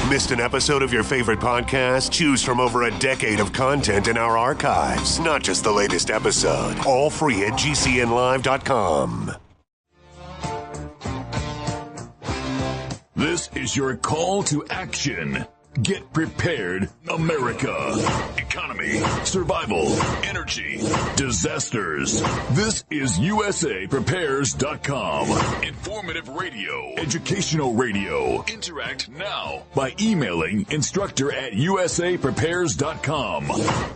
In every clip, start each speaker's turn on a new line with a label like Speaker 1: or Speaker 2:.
Speaker 1: Missed an episode of your favorite podcast? Choose from over a decade of content in our archives, not just the latest episode. All free at GCNlive.com.
Speaker 2: This is your call to action. Get prepared, America. Economy, survival, energy, disasters. This is USAPrepares.com. Informative radio, educational radio. Interact now by emailing instructor@USAPrepares.com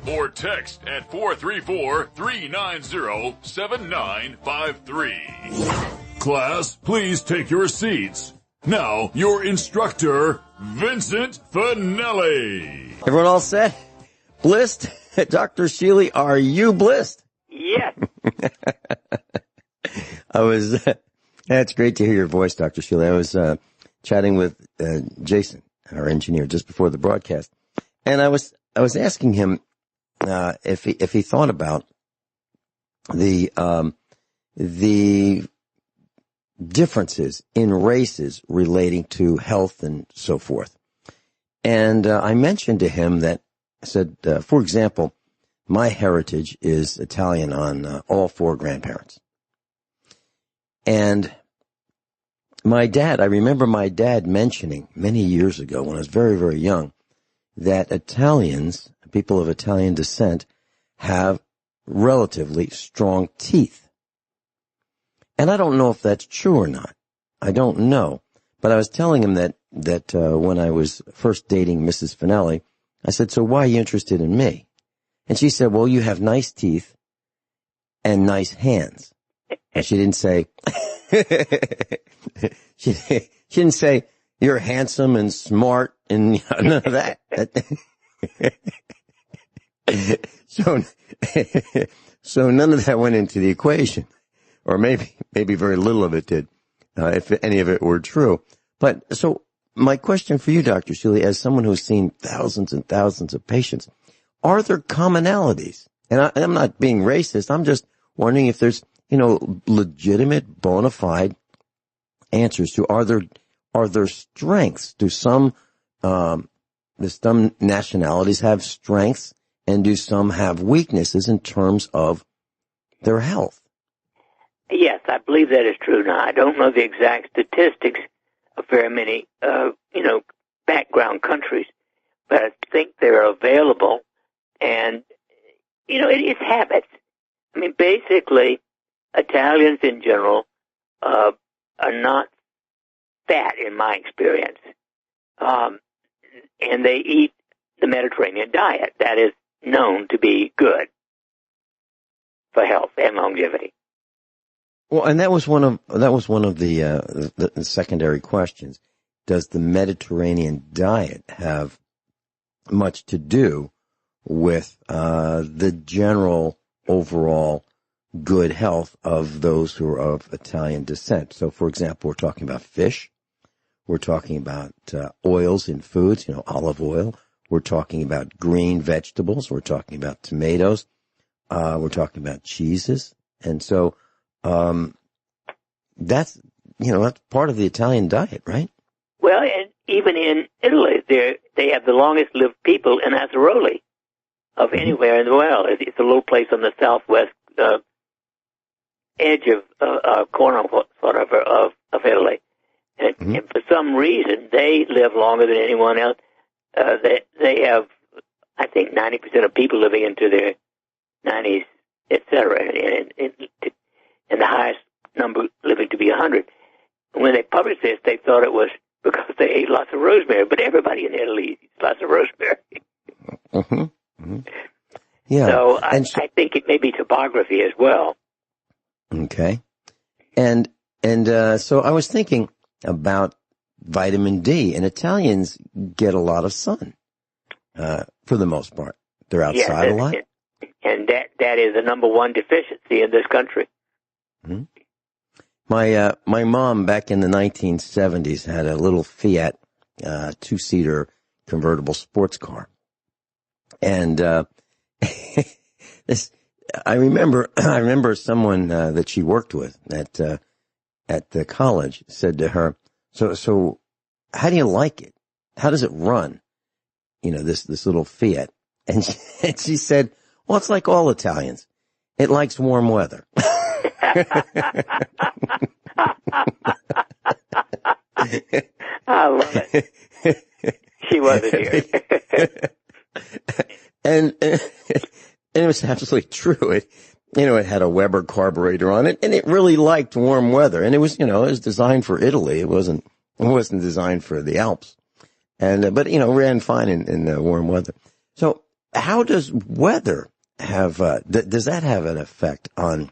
Speaker 2: or text at 434-390-7953. Class, please take your seats. Now, your instructor, Vincent Finelli.
Speaker 3: Everyone all set? Blissed? Dr. Shealy, are you blissed?
Speaker 4: Yes.
Speaker 3: That's great to hear your voice, Dr. Shealy. I was chatting with Jason, our engineer, just before the broadcast. And I was asking him if he thought about the differences in races relating to health and so forth. And I mentioned to him that, I said, for example, my heritage is Italian on all four grandparents. And my dad, I remember my dad mentioning many years ago when I was very, very young, that Italians, people of Italian descent, have relatively strong teeth. And I don't know if that's true or not. I don't know. But I was telling him that when I was first dating Mrs. Finelli, I said, so why are you interested in me? And she said, well, you have nice teeth and nice hands. And she didn't say, she didn't say, you're handsome and smart and none of that. So none of that went into the equation. Or maybe very little of it did, if any of it were true. But so my question for you, Dr. Shealy, as someone who's seen thousands and thousands of patients, are there commonalities? And I'm not being racist. I'm just wondering if there's, legitimate, bona fide answers to, are there strengths? Do some nationalities have strengths, and do some have weaknesses in terms of their health?
Speaker 4: Yes, I believe that is true. Now, I don't know the exact statistics of very many, background countries, but I think they're available. And, it's habits. I mean, basically, Italians in general are not fat, in my experience. And they eat the Mediterranean diet. That is known to be good for health and longevity.
Speaker 3: Well, and that was one of the secondary questions. Does the Mediterranean diet have much to do with the general overall good health of those who are of Italian descent? So, for example, we're talking about fish. We're talking about oils in foods, olive oil. We're talking about green vegetables. We're talking about tomatoes. We're talking about cheeses. And so that's part of the Italian diet, right?
Speaker 4: Well, and even in Italy, they have the longest lived people in Azzaroli of anywhere in the world. It's a little place on the southwest edge of corner sort of Italy. And, and for some reason, they live longer than anyone else. They have, I think, 90% of people living into their 90s, etc., and the highest number living to be 100. When they published this, they thought it was because they ate lots of rosemary, but everybody in Italy eats lots of rosemary.
Speaker 3: Yeah.
Speaker 4: So I think it may be topography as well.
Speaker 3: Okay. And so I was thinking about vitamin D, and Italians get a lot of sun, for the most part. They're outside a lot.
Speaker 4: And that is the number one deficiency in this country.
Speaker 3: Mm-hmm. My mom back in the 1970s had a little Fiat, 2-seater convertible sports car. And, I remember someone, that she worked with at the college said to her, so how do you like it? how does it run? This little Fiat. And she said, well, it's like all Italians. It likes warm weather.
Speaker 4: I love it. She wasn't here.
Speaker 3: and it was absolutely true. It had a Weber carburetor on it, and it really liked warm weather. And it was designed for Italy. It wasn't designed for the Alps. And, but ran fine in warm weather. So how does weather have, does that have an effect on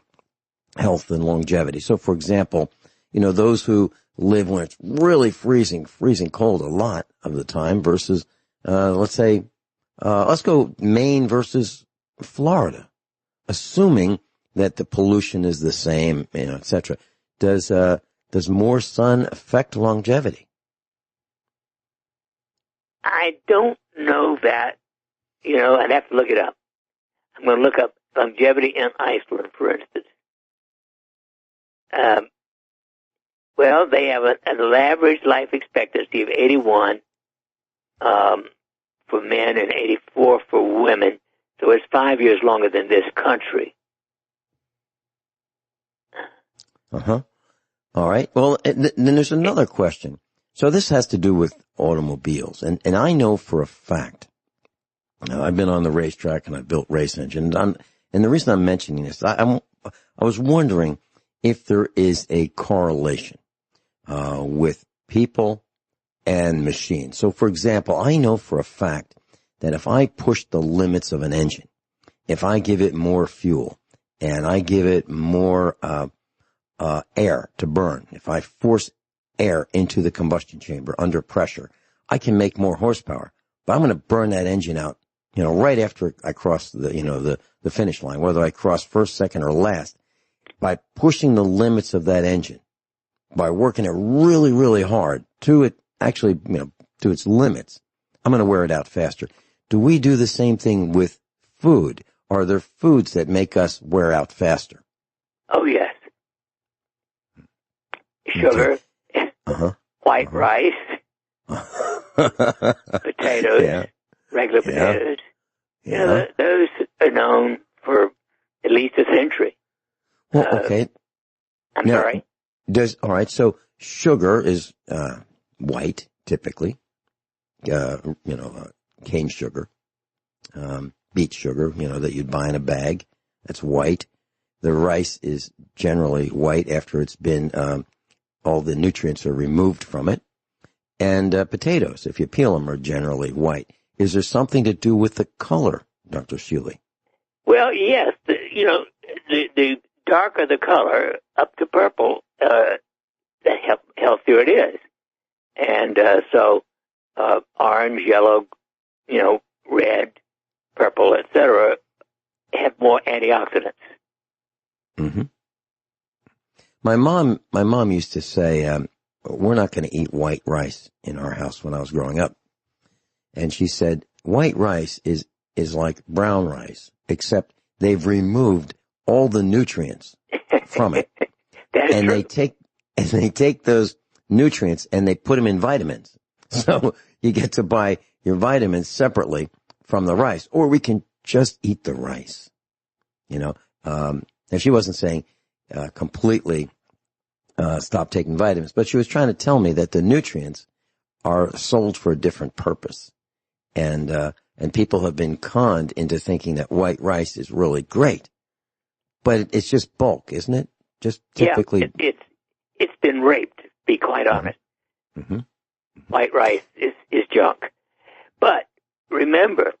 Speaker 3: health and longevity? So for example, those who live when it's really freezing cold a lot of the time versus, let's say, let's go Maine versus Florida, assuming that the pollution is the same, et cetera. Does more sun affect longevity?
Speaker 4: I don't know that. I'd have to look it up. I'm going to look up longevity in Iceland, for instance. Well, they have an average life expectancy of 81 for men and 84 for women. So it's 5 years longer than this country.
Speaker 3: Uh-huh. All right. Well, then there's another question. So this has to do with automobiles. And I know for a fact, I've been on the racetrack and I've built race engines. And the reason I'm mentioning this, I was wondering if there is a correlation with people and machines. So, for example, I know for a fact that if I push the limits of an engine, if I give it more fuel and I give it more air to burn, if I force air into the combustion chamber under pressure, I can make more horsepower. But I'm going to burn that engine out, right after I cross the finish line, whether I cross first, second, or last. By pushing the limits of that engine, by working it really, really hard to its limits, I'm going to wear it out faster. Do we do the same thing with food? Are there foods that make us wear out faster?
Speaker 4: Oh, yes. Sugar, white rice, potatoes, regular potatoes.
Speaker 3: Yeah.
Speaker 4: Those are known for at least a century.
Speaker 3: Well, okay.
Speaker 4: I'm sorry.
Speaker 3: All right. So sugar is white, typically. Cane sugar, beet sugar, that you'd buy in a bag. That's white. The rice is generally white after it's been all the nutrients are removed from it. And potatoes, if you peel them, are generally white. Is there something to do with the color, Dr. Shealy?
Speaker 4: Well, yes. The darker the color, up to purple, the healthier it is. And so orange, yellow, red, purple, etc., have more antioxidants.
Speaker 3: Mm-hmm. My mom used to say, we're not going to eat white rice in our house when I was growing up. And she said, white rice is like brown rice, except they've removed all the nutrients from it. And they take those nutrients and they put them in vitamins. So you get to buy your vitamins separately from the rice, or we can just eat the rice. And she wasn't saying completely stop taking vitamins, but she was trying to tell me that the nutrients are sold for a different purpose. And people have been conned into thinking that white rice is really great. But it's just bulk, isn't it? Just typically. Yeah,
Speaker 4: it's been raped, to be quite honest.
Speaker 3: Mm-hmm.
Speaker 4: White rice is junk. But remember,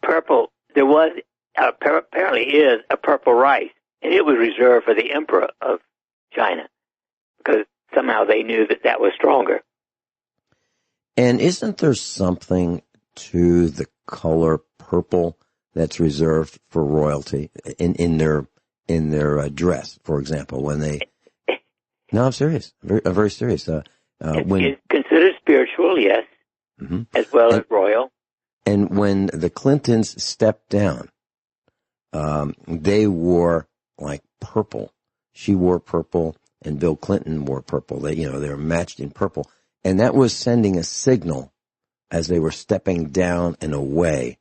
Speaker 4: purple, there was, apparently is a purple rice, and it was reserved for the emperor of China, because somehow they knew that was stronger.
Speaker 3: And isn't there something to the color purple that's reserved for royalty in their dress, for example, when they? No, I'm serious. Very serious. When
Speaker 4: it's considered spiritual, yes,
Speaker 3: mm-hmm.
Speaker 4: as well as royal.
Speaker 3: And when the Clintons stepped down, they wore like purple. She wore purple, and Bill Clinton wore purple. They were matched in purple. And that was sending a signal as they were stepping down and away.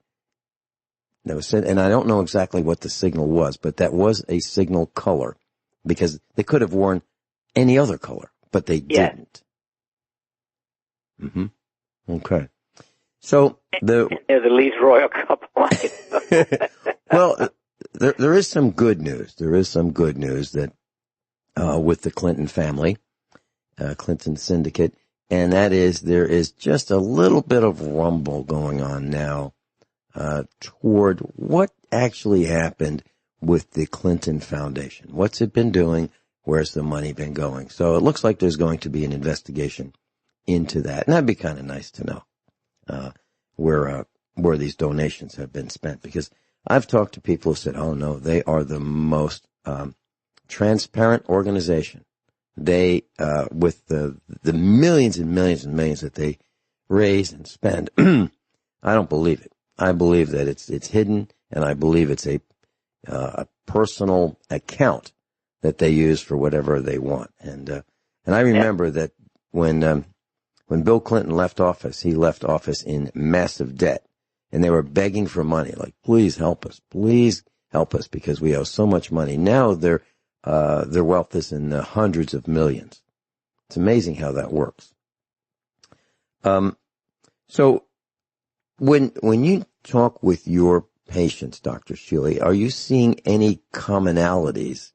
Speaker 3: And I don't know exactly what the signal was, but that was a signal color, because they could have worn any other color, but they didn't. Mm-hmm. Okay. So
Speaker 4: they're the least royal couple.
Speaker 3: Well, there is some good news. There is some good news that with the Clinton family, Clinton syndicate, and that is there is just a little bit of rumble going on now toward what actually happened with the Clinton Foundation. What's it been doing? Where's the money been going? So it looks like there's going to be an investigation into that, and that'd be kind of nice to know where these donations have been spent, because I've talked to people who said, "Oh no, they are the most transparent organization. They with the millions and millions and millions that they raise and spend." I don't believe it. I believe that it's hidden, and I believe it's a personal account that they use for whatever they want. And I remember that when Bill Clinton left office, he left office in massive debt, and they were begging for money, like, please help us, because we owe so much money. Now their wealth is in the hundreds of millions. It's amazing how that works. So when you talk with your patients, Dr. Shealy, are you seeing any commonalities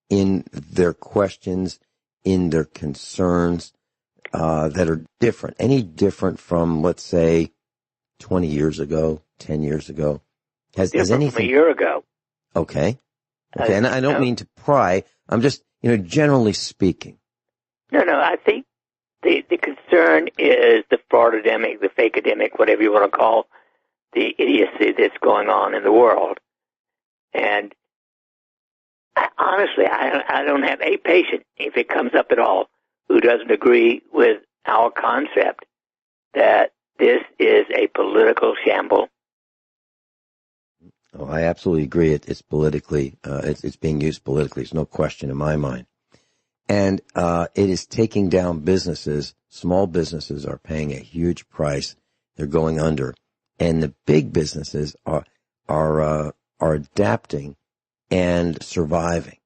Speaker 3: in their questions, in their concerns, that are different? Any different from, let's say, 20 years ago, 10 years ago? Has anything
Speaker 4: from a year ago?
Speaker 3: Okay. And I don't mean to pry. I'm just, generally speaking.
Speaker 4: No, I think the concern is the fraudademic, the fake-ademic, whatever you want to call the idiocy that's going on in the world. And honestly, I don't have a patient, if it comes up at all, who doesn't agree with our concept that this is a political shamble.
Speaker 3: Oh, I absolutely agree. It's politically, it's being used politically. There's no question in my mind. And it is taking down businesses. Small businesses are paying a huge price. They're going under. And the big businesses are adapting and surviving.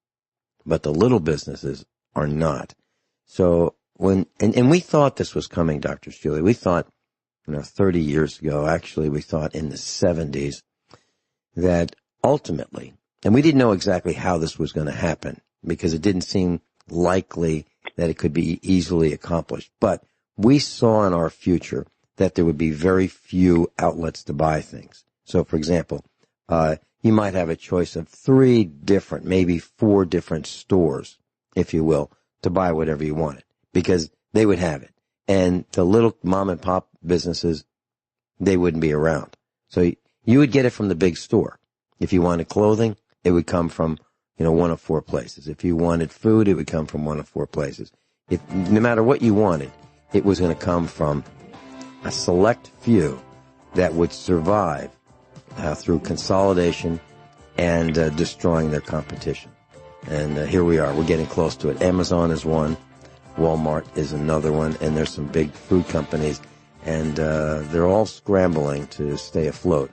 Speaker 3: But the little businesses are not. So and we thought this was coming, Dr. Shealy. We thought, 30 years ago, actually, we thought in the 70s that ultimately, and we didn't know exactly how this was going to happen because it didn't seem likely that it could be easily accomplished. But we saw in our future that there would be very few outlets to buy things. So, for example, you might have a choice of 3 different, maybe 4 different stores, if you will, to buy whatever you wanted, because they would have it. And the little mom and pop businesses, they wouldn't be around. So you would get it from the big store. If you wanted clothing, it would come from, one of 4 places. If you wanted food, it would come from one of 4 places. No matter what you wanted, it was going to come from a select few that would survive through consolidation and destroying their competition. And here we are. We're getting close to it. Amazon is one. Walmart is another one. And there's some big food companies. And they're all scrambling to stay afloat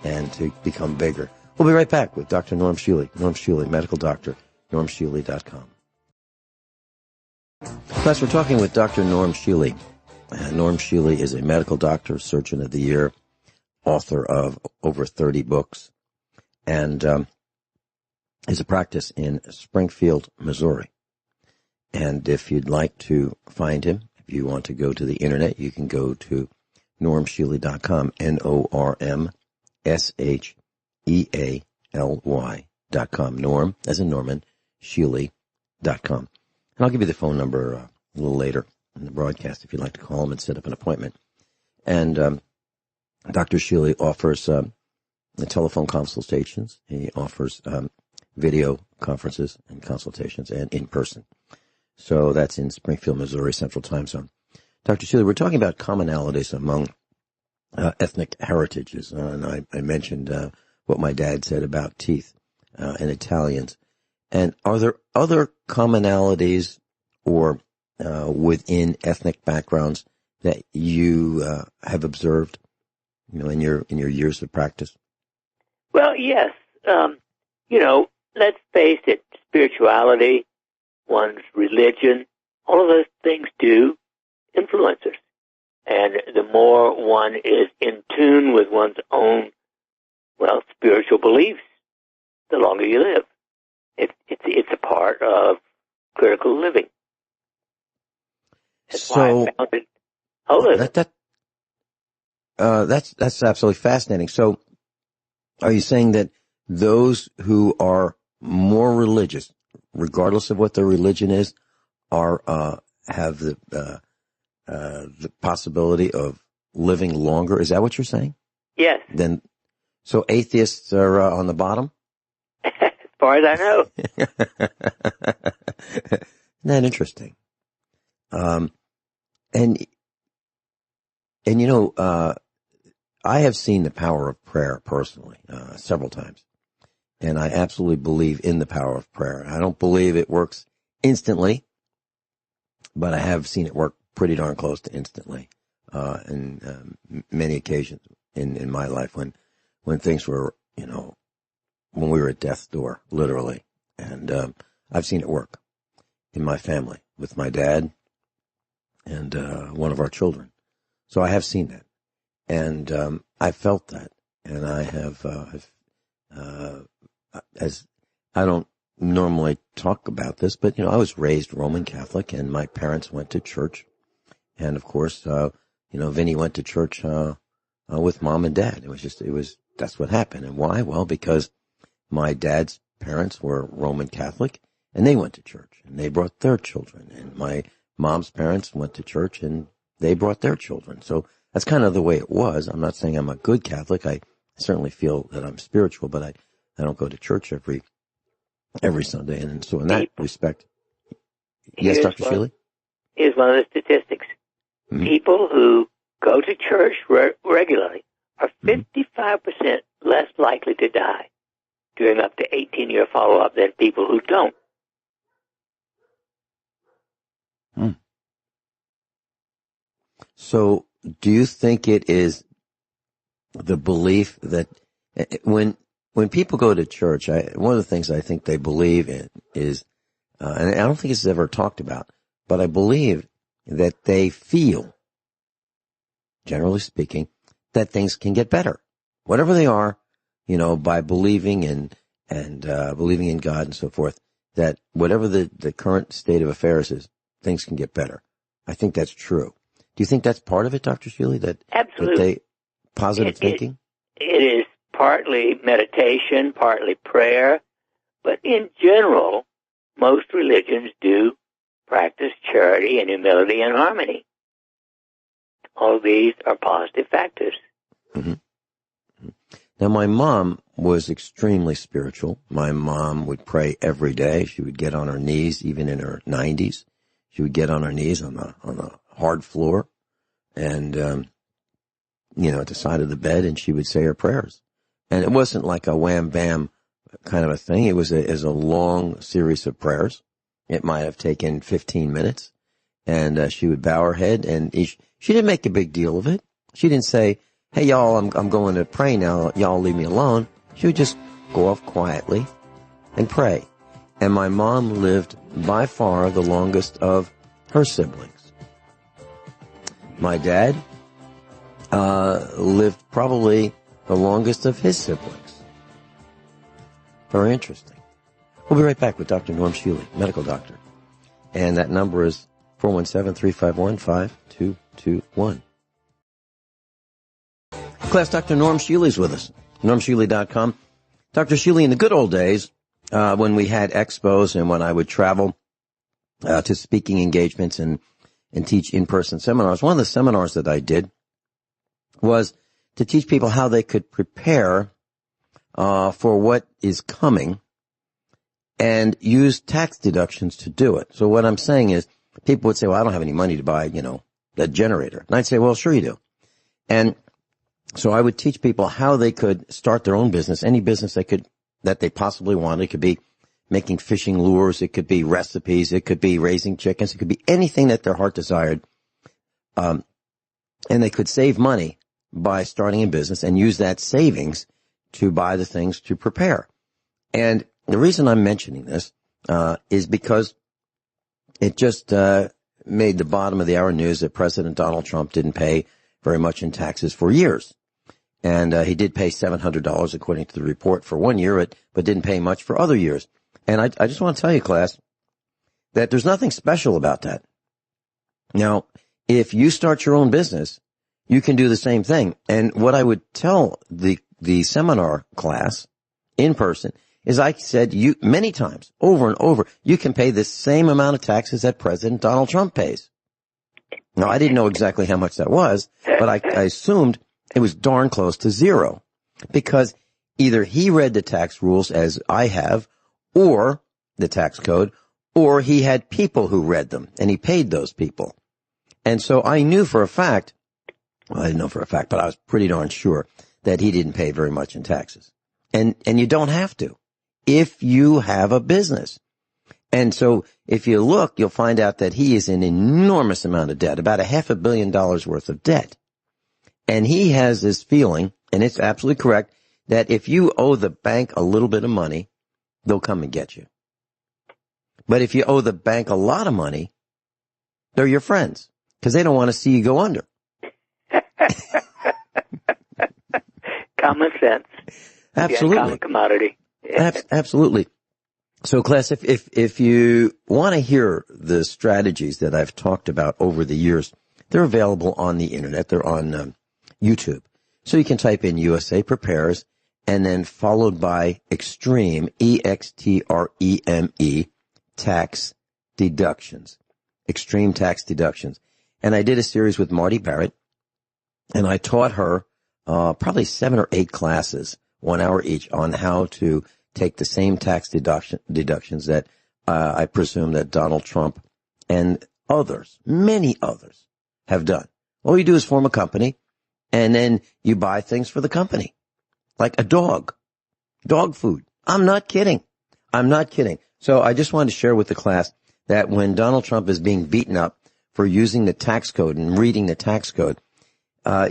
Speaker 3: and to become bigger. We'll be right back with Dr. Norm Shealy. Norm Shealy, medical doctor, normshealy.com. Plus, we're talking with Dr. Norm Shealy. Norm Shealy is a medical doctor, surgeon of the year, author of over 30 books, and is a practice in Springfield, Missouri. And if you'd like to find him, if you want to go to the internet, you can go to normshealy.com, NORMSHEALY.com. Norm, as in Norman, Shealy.com. And I'll give you the phone number a little later in the broadcast if you'd like to call him and set up an appointment. And Dr. Shealy offers telephone consultations. He offers video conferences and consultations and in person. So that's in Springfield, Missouri, Central Time Zone. Dr. Shealy, we're talking about commonalities among ethnic heritages. And I mentioned what my dad said about teeth and Italians. And are there other commonalities or within ethnic backgrounds that you have observed, in your years of practice?
Speaker 4: Well, yes. Let's face it, spirituality, one's religion, all of those things do influence us. And the more one is in tune with one's own, spiritual beliefs, the longer you live. It's a part of critical living. That's why I found it holistic.
Speaker 3: That's absolutely fascinating. So, are you saying that those who are more religious, regardless of what their religion is, have the possibility of living longer? Is that what you're saying?
Speaker 4: Yes.
Speaker 3: So atheists are on the bottom?
Speaker 4: As far as I know.
Speaker 3: Isn't that interesting? I have seen the power of prayer personally, several times. And I absolutely believe in the power of prayer. I don't believe it works instantly, but I have seen it work pretty darn close to instantly, in many occasions in my life when things were, when we were at death's door, literally. And, I've seen it work in my family with my dad and, one of our children. So I have seen that. And, I felt that. And I have, as I don't normally talk about this, but, I was raised Roman Catholic and my parents went to church. And of course, Vinny went to church, with mom and dad. That's what happened. And why? Well, because my dad's parents were Roman Catholic and they went to church and they brought their children. And my mom's parents went to church and they brought their children. So that's kind of the way it was. I'm not saying I'm a good Catholic. I certainly feel that I'm spiritual, but I don't go to church every Sunday. And so in that respect, yes, Dr. Shealy?
Speaker 4: Here's one of the statistics. Mm-hmm. People who go to church regularly are 55% less likely to die during up to 18-year follow-up than people who don't.
Speaker 3: So do you think it is the belief that when people go to church, one of the things I think they believe in is, and I don't think it's ever talked about, but I believe that they feel, generally speaking, that things can get better. Whatever they are, by believing and believing in God and so forth, that whatever the current state of affairs is, things can get better. I think that's true. Do you think that's part of it, Dr. Shealy?
Speaker 4: Absolutely.
Speaker 3: Positive thinking?
Speaker 4: It is partly meditation, partly prayer, but in general, most religions do practice charity and humility and harmony. All of these are positive factors.
Speaker 3: Mm-hmm. Now, my mom was extremely spiritual. My mom would pray every day. She would get on her knees, even in her 90s. She would get on her knees on the hard floor and, at the side of the bed, and she would say her prayers. And it wasn't like a wham-bam kind of a thing. It was a long series of prayers. It might have taken 15 minutes. And she would bow her head, and she didn't make a big deal of it. She didn't say, hey, y'all, I'm going to pray now. Y'all leave me alone. She would just go off quietly and pray. And my mom lived by far the longest of her siblings. My dad lived probably the longest of his siblings. Very interesting. We'll be right back with Dr. Norm Shealy, medical doctor. And that number is 417-351-5221. Class, Dr. Norm Shealy's with us. NormShealy.com. Dr. Shealy, in the good old days, when we had expos and when I would travel to speaking engagements and teach in-person seminars, one of the seminars that I did was to teach people how they could prepare for what is coming and use tax deductions to do it. So what I'm saying is, people would say, well, I don't have any money to buy, that generator. And I'd say, well, sure you do. And so I would teach people how they could start their own business, any business that they possibly wanted. It could be making fishing lures. It could be recipes. It could be raising chickens. It could be anything that their heart desired. And they could save money by starting a business and use that savings to buy the things to prepare. And the reason I'm mentioning this is because it just made the bottom of the hour news that President Donald Trump didn't pay very much in taxes for years. And he did pay $700, according to the report, for 1 year, but didn't pay much for other years. And I just want to tell you, class, that there's nothing special about that. Now, if you start your own business, you can do the same thing. And what I would tell the seminar class in person is I said many times, over and over, you can pay the same amount of taxes that President Donald Trump pays. Now, I didn't know exactly how much that was, but I assumed it was darn close to zero, because either he read the tax rules as I have, or the tax code, or he had people who read them, and he paid those people. And so I knew for a fact, well, I didn't know for a fact, but I was pretty darn sure that he didn't pay very much in taxes. And you don't have to if you have a business. And so if you look, you'll find out that he is in an enormous amount of debt, about $500 million worth of debt. And he has this feeling, and it's absolutely correct, that if you owe the bank a little bit of money, they'll come and get you. But if you owe the bank a lot of money, they're your friends, because they don't want to see you go under.
Speaker 4: Common sense.
Speaker 3: Absolutely.
Speaker 4: Common commodity.
Speaker 3: Absolutely. So, class, if you want to hear the strategies that I've talked about over the years, they're available on the internet. They're on YouTube. So you can type in USA Prepares and then followed by Extreme, EXTREME, tax deductions. Extreme tax deductions. And I did a series with Marty Barrett, and I taught her probably 7 or 8 classes, 1 hour each, on how to take the same tax deductions that I presume that Donald Trump and others, many others, have done. All you do is form a company, and then you buy things for the company, like a dog food. I'm not kidding. So I just wanted to share with the class that when Donald Trump is being beaten up for using the tax code and reading the tax code,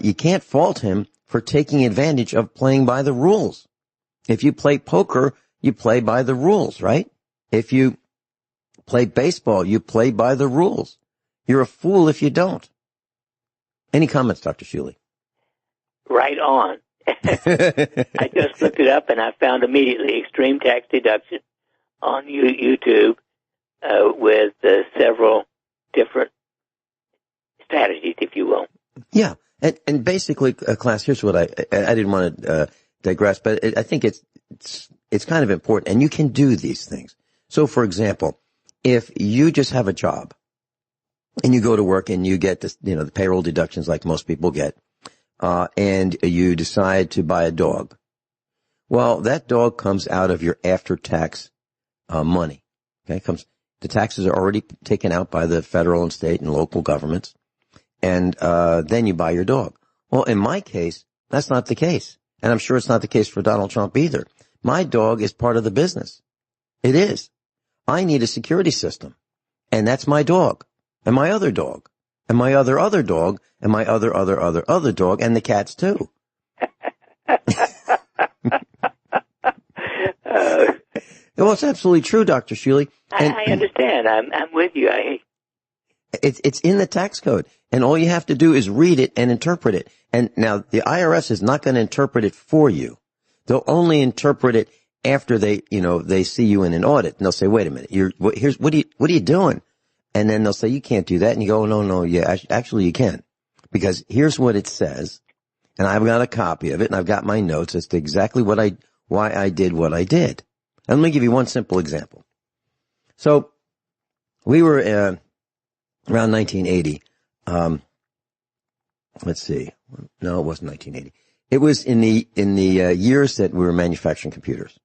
Speaker 3: you can't fault him for taking advantage of playing by the rules. If you play poker, you play by the rules, right? If you play baseball, you play by the rules. You're a fool if you don't. Any comments, Dr. Shealy?
Speaker 4: Right on. I just looked it up and I found immediately extreme tax deduction on YouTube with several different strategies, if you will.
Speaker 3: Yeah. And basically, class, here's what I didn't want to digress, but I think it's kind of important, and you can do these things. So, for example, if you just have a job and you go to work and you get this, the payroll deductions like most people get, and you decide to buy a dog, well, that dog comes out of your after-tax money. Okay, the taxes are already taken out by the federal and state and local governments, and then you buy your dog. Well, in my case, that's not the case. And I'm sure it's not the case for Donald Trump either. My dog is part of the business. It is. I need a security system. And that's my dog. And my other dog. And my other dog. And my other dog. And the cats too. Well, it's absolutely true, Dr. Shealy.
Speaker 4: I understand. I'm with you.
Speaker 3: It's in the tax code. And all you have to do is read it and interpret it. And now the IRS is not going to interpret it for you. They'll only interpret it after they see you in an audit. And they'll say, wait a minute, what are you doing? And then they'll say, you can't do that. And you go, no, yeah, actually you can. Because here's what it says. And I've got a copy of it and I've got my notes as to exactly why I did what I did. And let me give you one simple example. So we were, around 1980, let's see. No, it wasn't 1980. It was in the years that we were manufacturing computers.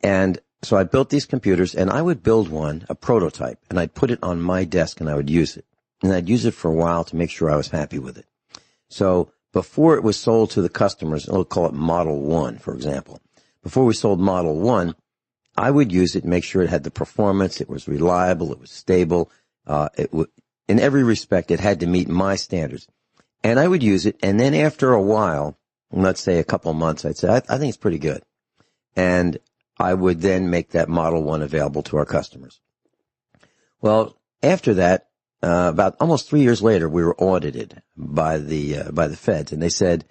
Speaker 3: And so I built these computers, and I would build a prototype, and I'd put it on my desk and I would use it. And I'd use it for a while to make sure I was happy with it. So before it was sold to the customers, we'll call it Model 1, for example. Before we sold Model 1, I would use it and make sure it had the performance, it was reliable, it was stable, in every respect, it had to meet my standards. And I would use it, and then after a while, let's say a couple of months, I'd say, I think it's pretty good. And I would then make that Model 1 available to our customers. Well, after that, about almost 3 years later, we were audited by the feds, and they said,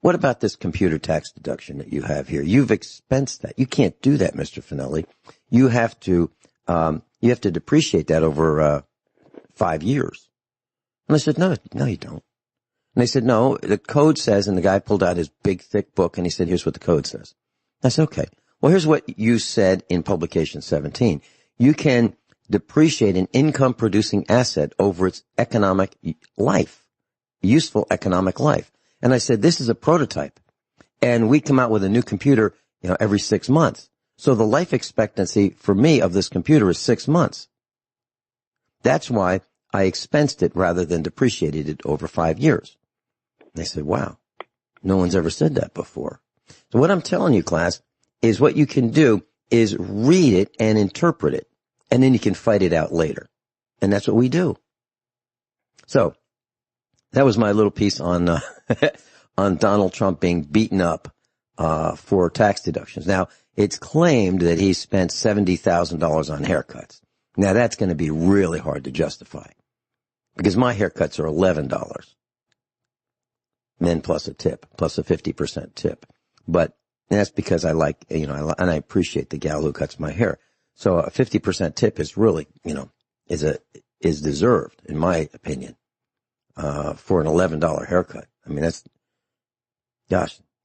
Speaker 3: what about this computer tax deduction that you have here? You've expensed that. You can't do that, Mr. Finelli. You have to depreciate that over 5 years. And I said, no, you don't. And they said, no, the code says, and the guy pulled out his big, thick book, and he said, here's what the code says. I said, okay. Well, here's what you said in publication 17. You can depreciate an income-producing asset over its economic life, useful economic life. And I said, this is a prototype. And we come out with a new computer, every 6 months. So the life expectancy for me of this computer is 6 months. That's why I expensed it rather than depreciated it over 5 years. They said, wow, no one's ever said that before. So what I'm telling you, class, is what you can do is read it and interpret it, and then you can fight it out later. And that's what we do. So that was my little piece on on Donald Trump being beaten up for tax deductions. Now, it's claimed that he spent $70,000 on haircuts. Now, that's going to be really hard to justify because my haircuts are $11. Then plus a tip, plus a 50% tip. But that's because I like, and I appreciate the gal who cuts my hair. So a 50% tip is really, is deserved, in my opinion, for an $11 haircut. I mean,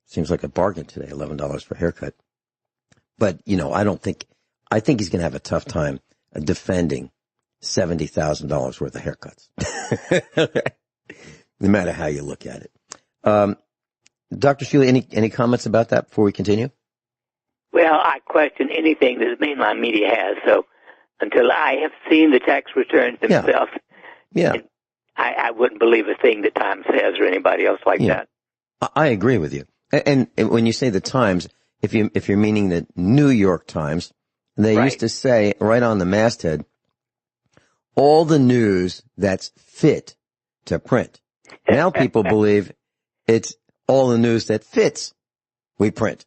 Speaker 3: seems like a bargain today, $11 for a haircut. But, I think he's going to have a tough time defending $70,000 worth of haircuts. No matter how you look at it. Dr. Shealy, any comments about that before we continue?
Speaker 4: Well, I question anything that the mainline media has. So until I have seen the tax returns themselves, I wouldn't believe a thing that Times says or anybody else like that.
Speaker 3: I agree with you. And when you say the Times, if you're meaning the New York Times, they used to say right on the masthead, all the news that's fit to print. Now people believe it's all the news that fits we print.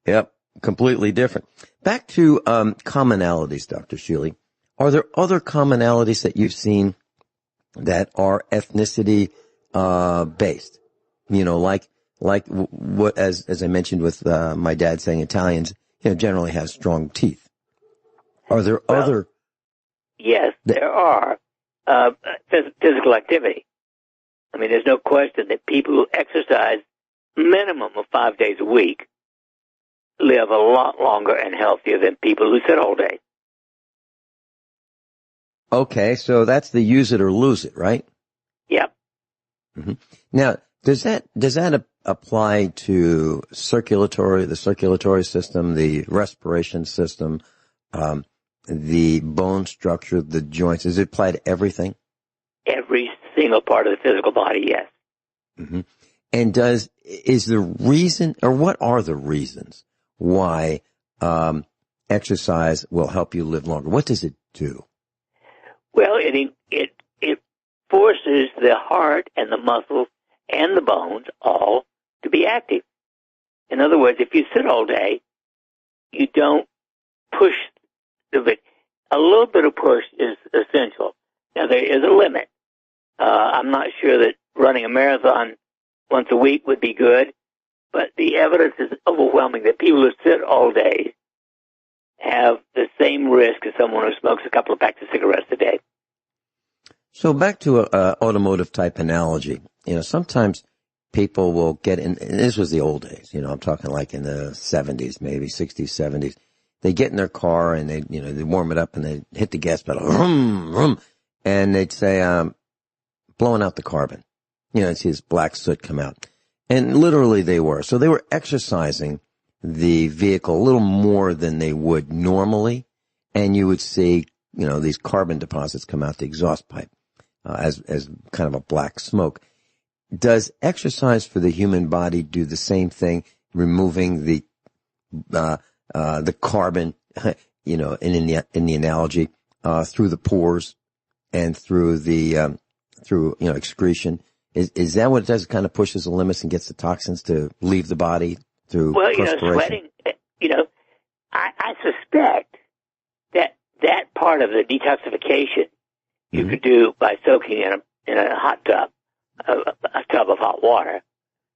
Speaker 3: Yep. Completely different. Back to commonalities, Dr. Shealy. Are there other commonalities that you've seen that are ethnicity based? Like what as I mentioned with my dad saying Italians, generally have strong teeth. Are there other?
Speaker 4: Yes, there are. Physical activity. I mean, there's no question that people who exercise minimum of 5 days a week live a lot longer and healthier than people who sit all day.
Speaker 3: Okay, so that's the use it or lose it, right?
Speaker 4: Yep.
Speaker 3: Mm-hmm. Now, does that apply to the circulatory system, the respiration system, the bone structure, the joints? Does it apply to everything?
Speaker 4: Every single part of the physical body, yes.
Speaker 3: Mm-hmm. And is the reason, or what are the reasons why exercise will help you live longer? What does it do?
Speaker 4: Well, it forces the heart and the muscles and the bones all to be active. In other words, if you sit all day, you don't push the bit. A little bit of push is essential. Now, there is a limit. I'm not sure that running a marathon once a week would be good, but the evidence is overwhelming that people who sit all day have the same risk as someone who smokes a couple of packs of cigarettes a day.
Speaker 3: So back to a automotive type analogy, sometimes people will get in, and this was the old days, I'm talking like in the 70s, maybe 60s, 70s. They get in their car and they warm it up and they hit the gas pedal, vroom, vroom, and they'd say, blowing out the carbon. You'd see this black soot come out. And literally they were. So they were exercising the vehicle a little more than they would normally. And you would see, these carbon deposits come out the exhaust pipe, as kind of a black smoke. Does exercise for the human body do the same thing, removing the the carbon, in the analogy, through the pores and through the, excretion. Is that what it does? It kind of pushes the limits and gets the toxins to leave the body through perspiration?
Speaker 4: Sweating, I suspect that part of the detoxification you could do by soaking in a hot tub, a tub of hot water,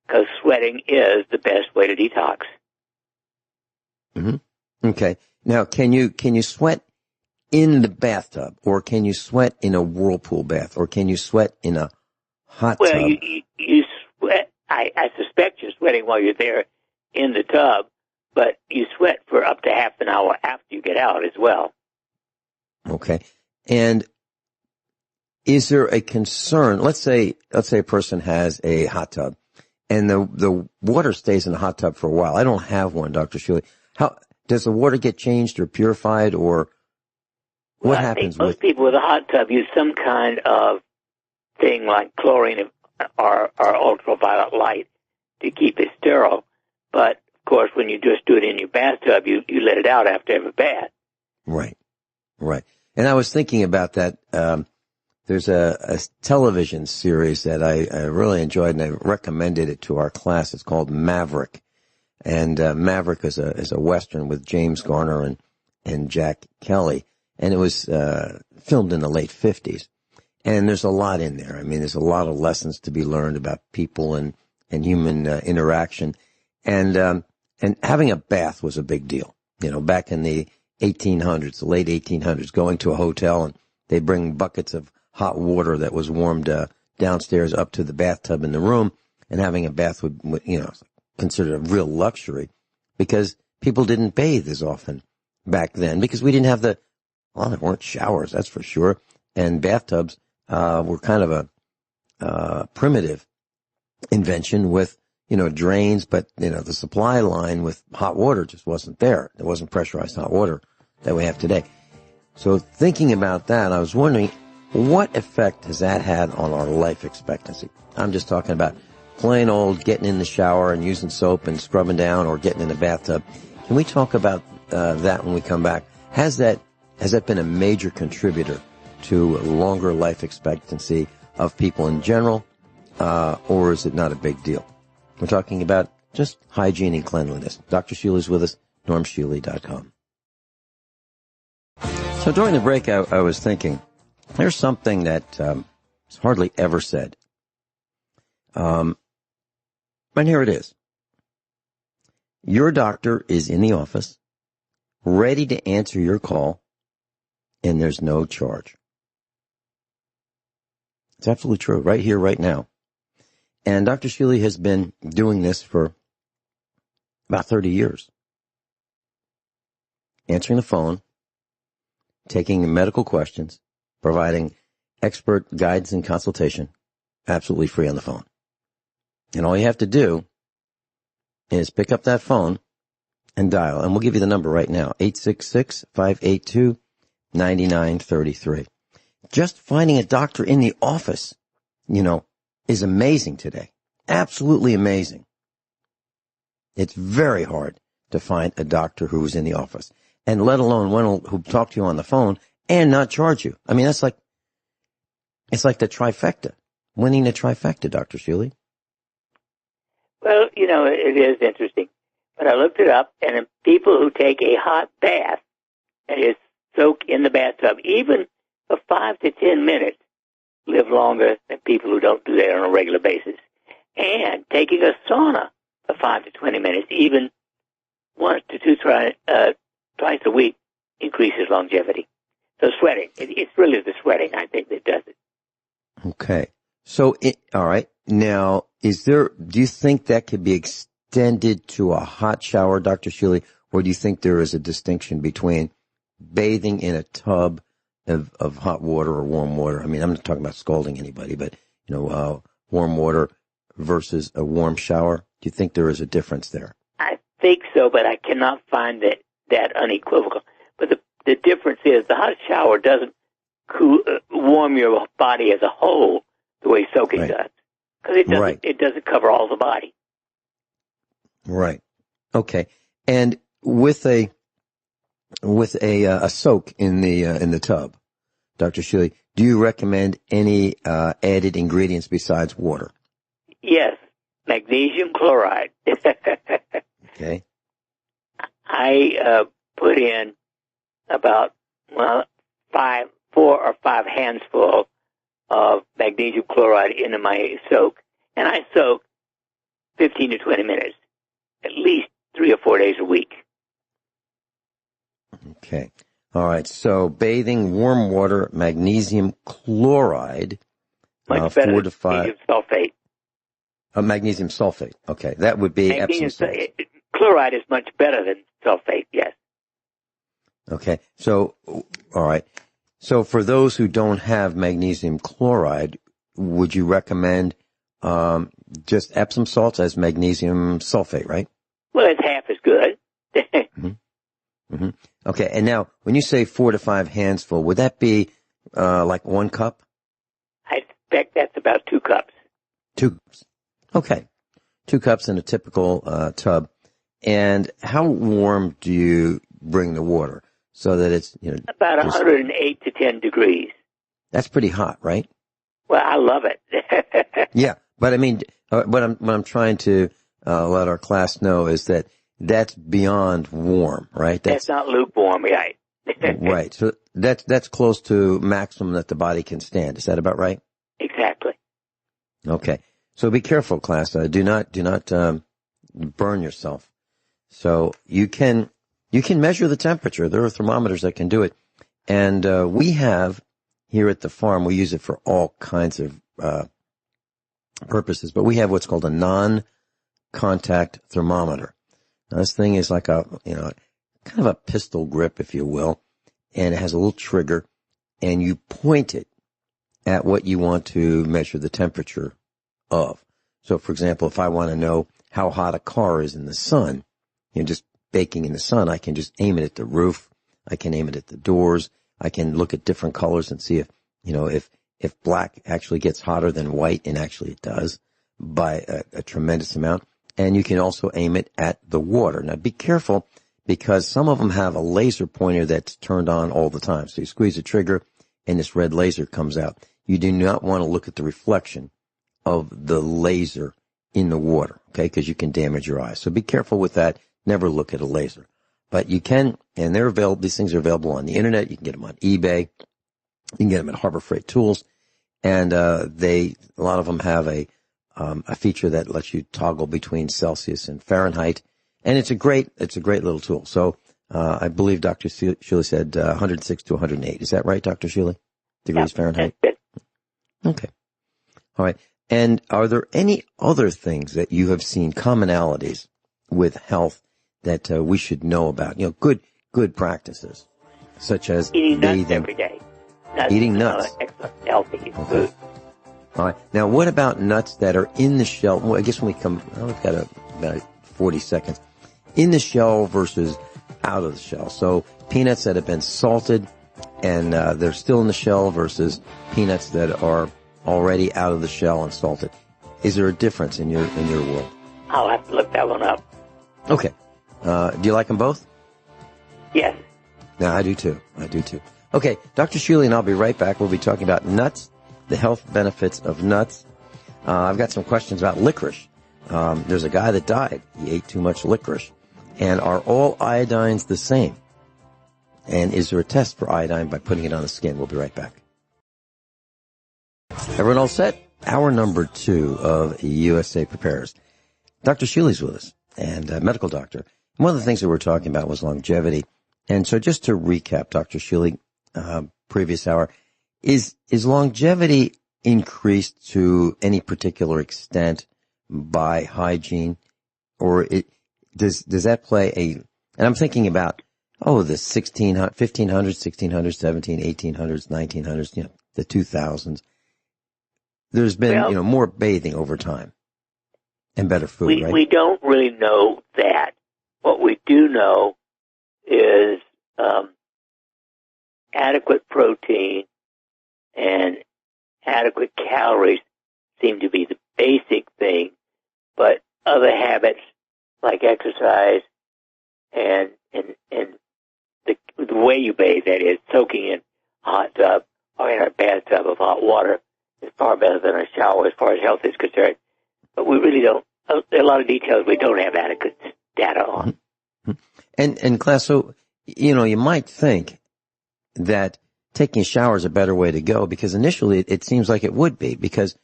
Speaker 4: because sweating is the best way to detox.
Speaker 3: Mm-hmm. Okay. Now, can you sweat in the bathtub, or can you sweat in a whirlpool bath, or can you sweat in a hot tub?
Speaker 4: Well, you sweat. I suspect you're sweating while you're there in the tub, but you sweat for up to half an hour after you get out as well.
Speaker 3: Okay. And is there a concern? Let's say a person has a hot tub and the water stays in the hot tub for a while. I don't have one, Dr. Shealy. How does the water get changed or purified, or what happens?
Speaker 4: Most people with a hot tub use some kind of thing like chlorine or ultraviolet light to keep it sterile. But of course, when you just do it in your bathtub, you let it out after every bath.
Speaker 3: Right. And I was thinking about that. There's a television series that I really enjoyed, and I recommended it to our class. It's called Maverick. And Maverick is a Western with James Garner and Jack Kelly. And it was filmed in the late 50s. And there's a lot in there. I mean, there's a lot of lessons to be learned about people and human interaction. And having a bath was a big deal. Back in the 1800s, the late 1800s, going to a hotel and they bring buckets of hot water that was warmed downstairs up to the bathtub in the room, and having a bath would considered a real luxury, because people didn't bathe as often back then, because we didn't have there weren't showers, that's for sure, and bathtubs were kind of a primitive invention with drains, but the supply line with hot water just wasn't there. There wasn't pressurized hot water that we have today. So thinking about that, I was wondering, what effect has that had on our life expectancy? I'm just talking about plain old getting in the shower and using soap and scrubbing down, or getting in the bathtub. Can we talk about that when we come back? Has that been a major contributor to longer life expectancy of people in general, or is it not a big deal? We're talking about just hygiene and cleanliness. Dr. Shealy's with us, normshealy.com. So during the break, I was thinking, there's something that is hardly ever said. And here it is. Your doctor is in the office, ready to answer your call, and there's no charge. It's absolutely true, right here, right now. And Dr. Shealy has been doing this for about 30 years. Answering the phone, taking medical questions, providing expert guidance and consultation, absolutely free on the phone. And all you have to do is pick up that phone and dial. And we'll give you the number right now, 866-582-9933. Just finding a doctor in the office, is amazing today. Absolutely amazing. It's very hard to find a doctor who's in the office, and let alone one who'll talk to you on the phone and not charge you. I mean, it's like the trifecta, winning the trifecta, Dr. Shealy.
Speaker 4: Well, it is interesting. But I looked it up, and people who take a hot bath, that is, soak in the bathtub, even for 5 to 10 minutes, live longer than people who don't do that on a regular basis. And taking a sauna for 5 to 20 minutes, even once to twice a week, increases longevity. So sweating, it's really the sweating, I think, that does it.
Speaker 3: Okay. So, all right. Now, do you think that could be extended to a hot shower, Dr. Shealy, or do you think there is a distinction between bathing in a tub of hot water or warm water? I mean, I'm not talking about scalding anybody, but, warm water versus a warm shower. Do you think there is a difference there?
Speaker 4: I think so, but I cannot find that unequivocal. But the difference is the hot shower doesn't warm your body as a whole the way soaking does. Because it doesn't cover all the body.
Speaker 3: Right. Okay. And with a soak in the tub, Dr. Shealy, do you recommend any added ingredients besides water?
Speaker 4: Yes, magnesium chloride.
Speaker 3: Okay.
Speaker 4: I put in about 4 or 5 handsful of magnesium chloride into my soak, and I soak 15 to 20 minutes, at least 3 or 4 days a week.
Speaker 3: Okay. All right. So bathing, warm water, magnesium chloride,
Speaker 4: Much better
Speaker 3: 4
Speaker 4: than
Speaker 3: to 5.
Speaker 4: magnesium sulfate.
Speaker 3: Magnesium sulfate. Okay. That would be Epsom salts.
Speaker 4: Chloride is much better than sulfate, yes.
Speaker 3: Okay. So, all right. So for those who don't have magnesium chloride, would you recommend just Epsom salts as magnesium sulfate, right?
Speaker 4: Well, it's half as good.
Speaker 3: Okay. And now, when you say 4 to 5 handsful, would that be like 1 cup?
Speaker 4: I expect that's about 2 cups.
Speaker 3: 2 cups. Okay. 2 cups in a typical tub. And how warm do you bring the water so that it's,
Speaker 4: About 108 to 10 degrees.
Speaker 3: That's pretty hot, right?
Speaker 4: Well, I love it.
Speaker 3: Yeah. But I mean, what I'm trying to let our class know is that that's beyond warm, right?
Speaker 4: That's not lukewarm, right?
Speaker 3: Right. So that's close to maximum that the body can stand. Is that about right?
Speaker 4: Exactly.
Speaker 3: Okay. So be careful, class. Do not burn yourself. So you can measure the temperature. There are thermometers that can do it. And we have here at the farm, we use it for all kinds of purposes, but we have what's called a non-contact thermometer. Now, this thing is like a, kind of a pistol grip, if you will, and it has a little trigger, and you point it at what you want to measure the temperature of. So, for example, if I want to know how hot a car is in the sun, just baking in the sun, I can just aim it at the roof. I can aim it at the doors. I can look at different colors and see if black actually gets hotter than white, and actually it does by a tremendous amount. And you can also aim it at the water. Now, be careful, because some of them have a laser pointer that's turned on all the time. So you squeeze the trigger, and this red laser comes out. You do not want to look at the reflection of the laser in the water, okay, because you can damage your eyes. So be careful with that. Never look at a laser. But you can, and they're available. These things are available on the internet. You can get them on eBay. You can get them at Harbor Freight Tools. And a lot of them have a feature that lets you toggle between Celsius and Fahrenheit, and it's a great little tool. So I believe Dr. Shealy said 106 to 108. Is that right, Dr. Shealy? Degrees Fahrenheit. Okay. All right. And are there any other things that you have seen, commonalities with health, that we should know about? Good practices, such as
Speaker 4: eating nuts
Speaker 3: bathing,
Speaker 4: every day.
Speaker 3: eating nuts.
Speaker 4: Excellent, healthy food.
Speaker 3: All right. Now, what about nuts that are in the shell? Well, I guess when we come, we've got about 40 seconds. In the shell versus out of the shell. So peanuts that have been salted and they're still in the shell versus peanuts that are already out of the shell and salted. Is there a difference in your world?
Speaker 4: I'll have to look that one up.
Speaker 3: Okay. Do you like them both?
Speaker 4: Yes.
Speaker 3: No, I do too. Okay. Dr. Shealy and I'll be right back. We'll be talking about nuts, the health benefits of nuts. I've got some questions about licorice. There's a guy that died. He ate too much licorice. And are all iodines the same? And is there a test for iodine by putting it on the skin? We'll be right back. Everyone all set? Hour number 2 of USA Prepares. Dr. Shealy's with us, and a medical doctor. And one of the things that we're talking about was longevity. And so just to recap, Dr. Shealy, previous hour, is longevity increased to any particular extent by hygiene, or does that play and I'm thinking about, the 1500s, 1600s, 1800s, 1900s, the 2000s. There's been, more bathing over time and better food, right?
Speaker 4: We don't really know that. What we do know is adequate protein and adequate calories seem to be the basic thing, but other habits like exercise and the way you bathe, that is, soaking in a hot tub or in a bathtub of hot water, is far better than a shower as far as health is concerned. But we really don't. There are a lot of details we don't have adequate data on.
Speaker 3: And class, so you might think that taking a shower is a better way to go, because initially it seems like it would be, because,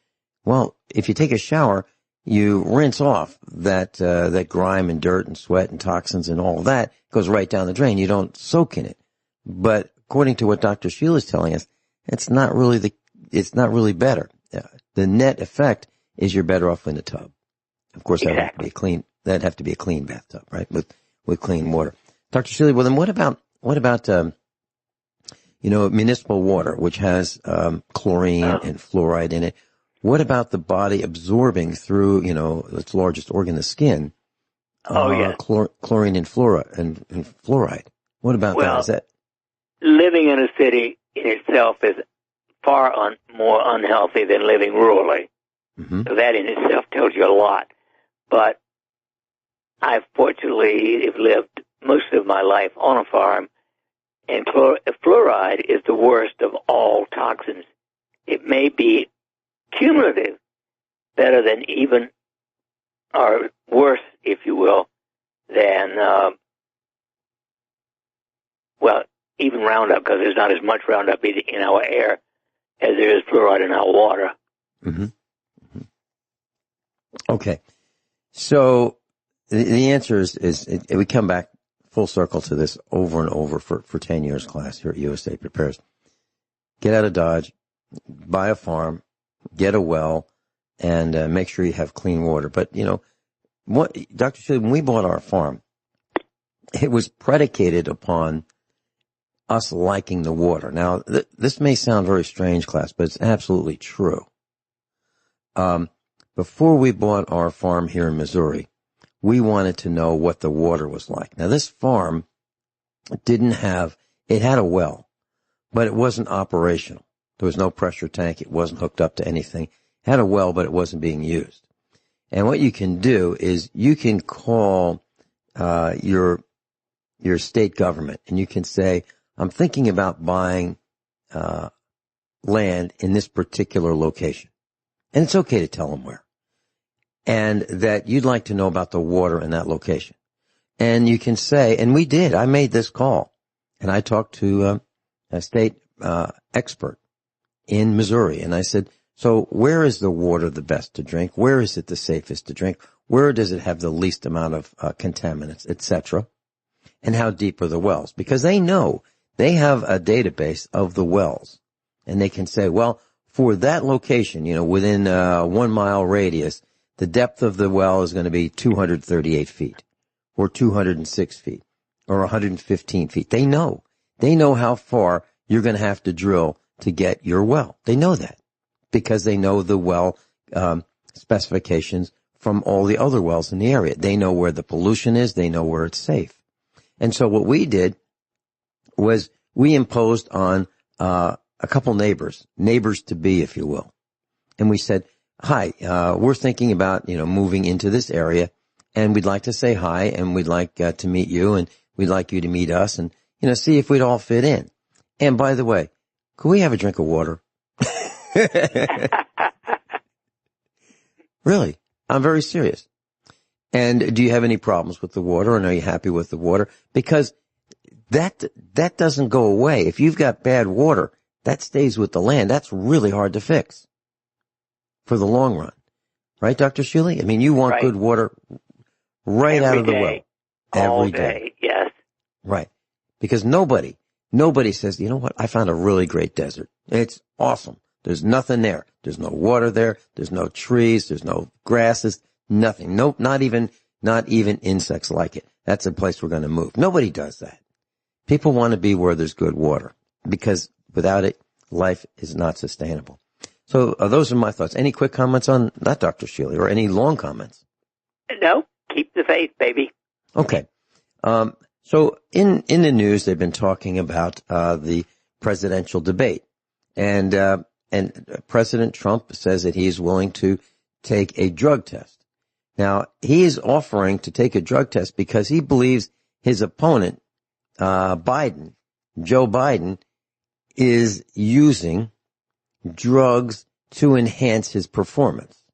Speaker 3: well, if you take a shower, you rinse off that grime and dirt and sweat and toxins and all of that goes right down the drain. You don't soak in it. But according to what Dr. Shealy is telling us, it's not really better. The net effect is you're better off in the tub. Of course,
Speaker 4: exactly.
Speaker 3: That'd have to be a clean bathtub, right? With clean water. Dr. Shealy, well then what about municipal water, which has chlorine and fluoride in it? What about the body absorbing through, its largest organ, the skin? Chlorine and fluoride. What about that? Is that
Speaker 4: living in a city in itself is far more unhealthy than living rurally.
Speaker 3: Mm-hmm.
Speaker 4: So that in itself tells you a lot. But I fortunately have lived most of my life on a farm, and fluoride is the worst of all toxins. It may be cumulative, better than even, or worse, if you will, than, even Roundup, because there's not as much Roundup in our air as there is fluoride in our water.
Speaker 3: Mm-hmm. Mm-hmm. Okay. So the answer is we come back full circle to this over and over for 10 years, class, here at USA Prepares. Get out of Dodge, buy a farm, get a well, and make sure you have clean water. But, what Dr. Shealy, when we bought our farm, it was predicated upon us liking the water. Now, this may sound very strange, class, but it's absolutely true. Before we bought our farm here in Missouri, we wanted to know what the water was like. Now, this farm it had a well, but it wasn't operational. There was no pressure tank. It wasn't hooked up to anything. It had a well, but it wasn't being used. And what you can do is you can call your state government, and you can say, I'm thinking about buying land in this particular location. And it's okay to tell them where. And that you'd like to know about the water in that location. And you can say, and we did, I made this call, and I talked to a state expert in Missouri, and I said, so where is the water the best to drink? Where is it the safest to drink? Where does it have the least amount of contaminants, etc.? And how deep are the wells? Because they know, they have a database of the wells, and they can say, well, for that location, within a 1 mile radius, the depth of the well is going to be 238 feet or 206 feet or 115 feet. They know how far you're going to have to drill to get your well. They know that because they know the well specifications from all the other wells in the area. They know where the pollution is. They know where it's safe. And so what we did was we imposed on a couple neighbors to be, if you will. And we said, hi, we're thinking about, moving into this area, and we'd like to say hi, and we'd like to meet you, and we'd like you to meet us, and, see if we'd all fit in. And by the way, could we have a drink of water? Really, I'm very serious. And do you have any problems with the water, and are you happy with the water? Because that doesn't go away. If you've got bad water, that stays with the land. That's really hard to fix for the long run. Right, Dr. Shealy? I mean, you want good water right out of the well. Every day.
Speaker 4: Yes.
Speaker 3: Right. Because nobody says, you know what, I found a really great desert. It's awesome. There's nothing there. There's no water there. There's no trees. There's no grasses. Nothing. Nope. Not even insects like it. That's a place we're going to move. Nobody does that. People want to be where there's good water, because without it, life is not sustainable. So those are my thoughts. Any quick comments on that, Dr. Shealy, or any long comments?
Speaker 4: No. Keep the faith, baby.
Speaker 3: Okay. So in the news, they've been talking about the presidential debate, and President Trump says that he's willing to take a drug test. Now, he is offering to take a drug test because he believes his opponent, Joe Biden, is using drugs to enhance his performance.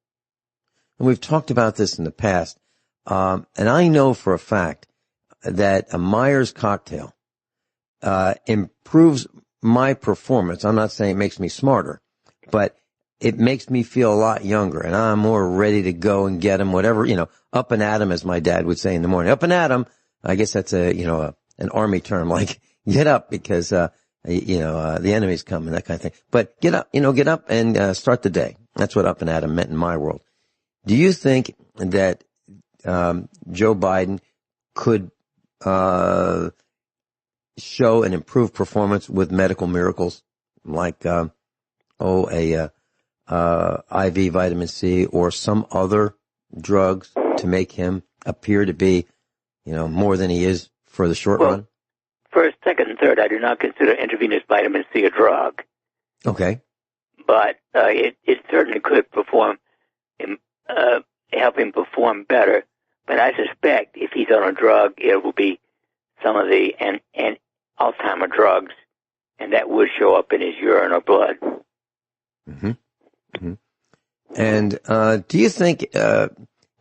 Speaker 3: And we've talked about this in the past. And I know for a fact that a Myers cocktail improves my performance. I'm not saying it makes me smarter, but it makes me feel a lot younger, and I'm more ready to go and get him, whatever, up and at him, as my dad would say in the morning. Up and at him. I guess that's an army term, like get up because, the enemy's coming, that kind of thing. But get up and start the day. That's what up and at him meant in my world. Do you think that Joe Biden could show an improved performance with medical miracles like IV vitamin C or some other drugs to make him appear to be, more than he is for the short run?
Speaker 4: First, second, and third, I do not consider intravenous vitamin C a drug.
Speaker 3: Okay.
Speaker 4: But it certainly could help him perform better. But I suspect if he's on a drug, it will be some of the Alzheimer drugs, and that would show up in his urine or blood.
Speaker 3: Mm-hmm. Mm-hmm. And do you think,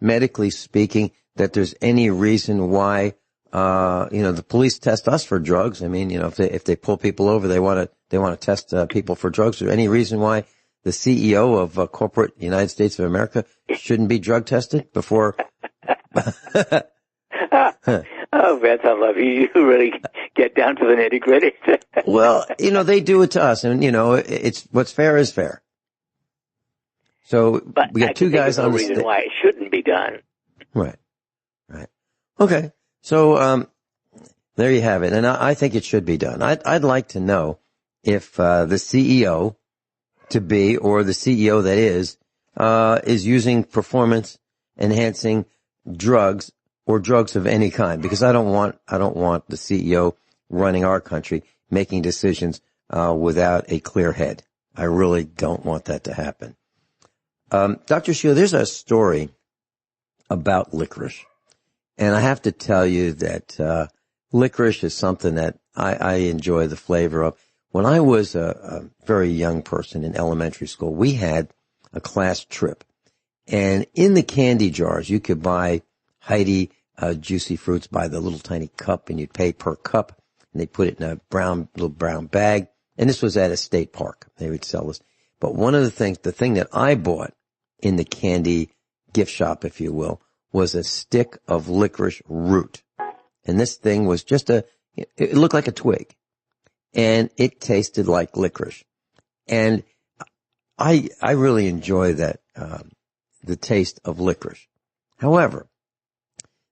Speaker 3: medically speaking, that there's any reason why, the police test us for drugs? I mean, if they pull people over, they want to test people for drugs. Is there any reason why the CEO of corporate United States of America shouldn't be drug tested before?
Speaker 4: Oh, Vince, I love you. You really get down to the nitty gritty.
Speaker 3: Well, they do it to us, and it's what's fair is fair. So
Speaker 4: but
Speaker 3: we got two guys on the stage.
Speaker 4: Reason why it shouldn't be done.
Speaker 3: Right. Okay. So there you have it, and I think it should be done. I'd like to know if the CEO to be, or the CEO that is using performance enhancing drugs or drugs of any kind, because I don't want the CEO running our country making decisions without a clear head. I really don't want that to happen. Dr. Shealy, there's a story about licorice, and I have to tell you that licorice is something that I enjoy the flavor of. When I was a very young person in elementary school, we had a class trip, and in the candy jars you could buy Heidi Juicy Fruits by the little tiny cup, and you'd pay per cup, and they put it in a little brown bag. And this was at a state park. They would sell this. But one of the thing that I bought in the candy gift shop, if you will, was a stick of licorice root. And this thing was it looked like a twig, and it tasted like licorice. And I really enjoy that, the taste of licorice. However,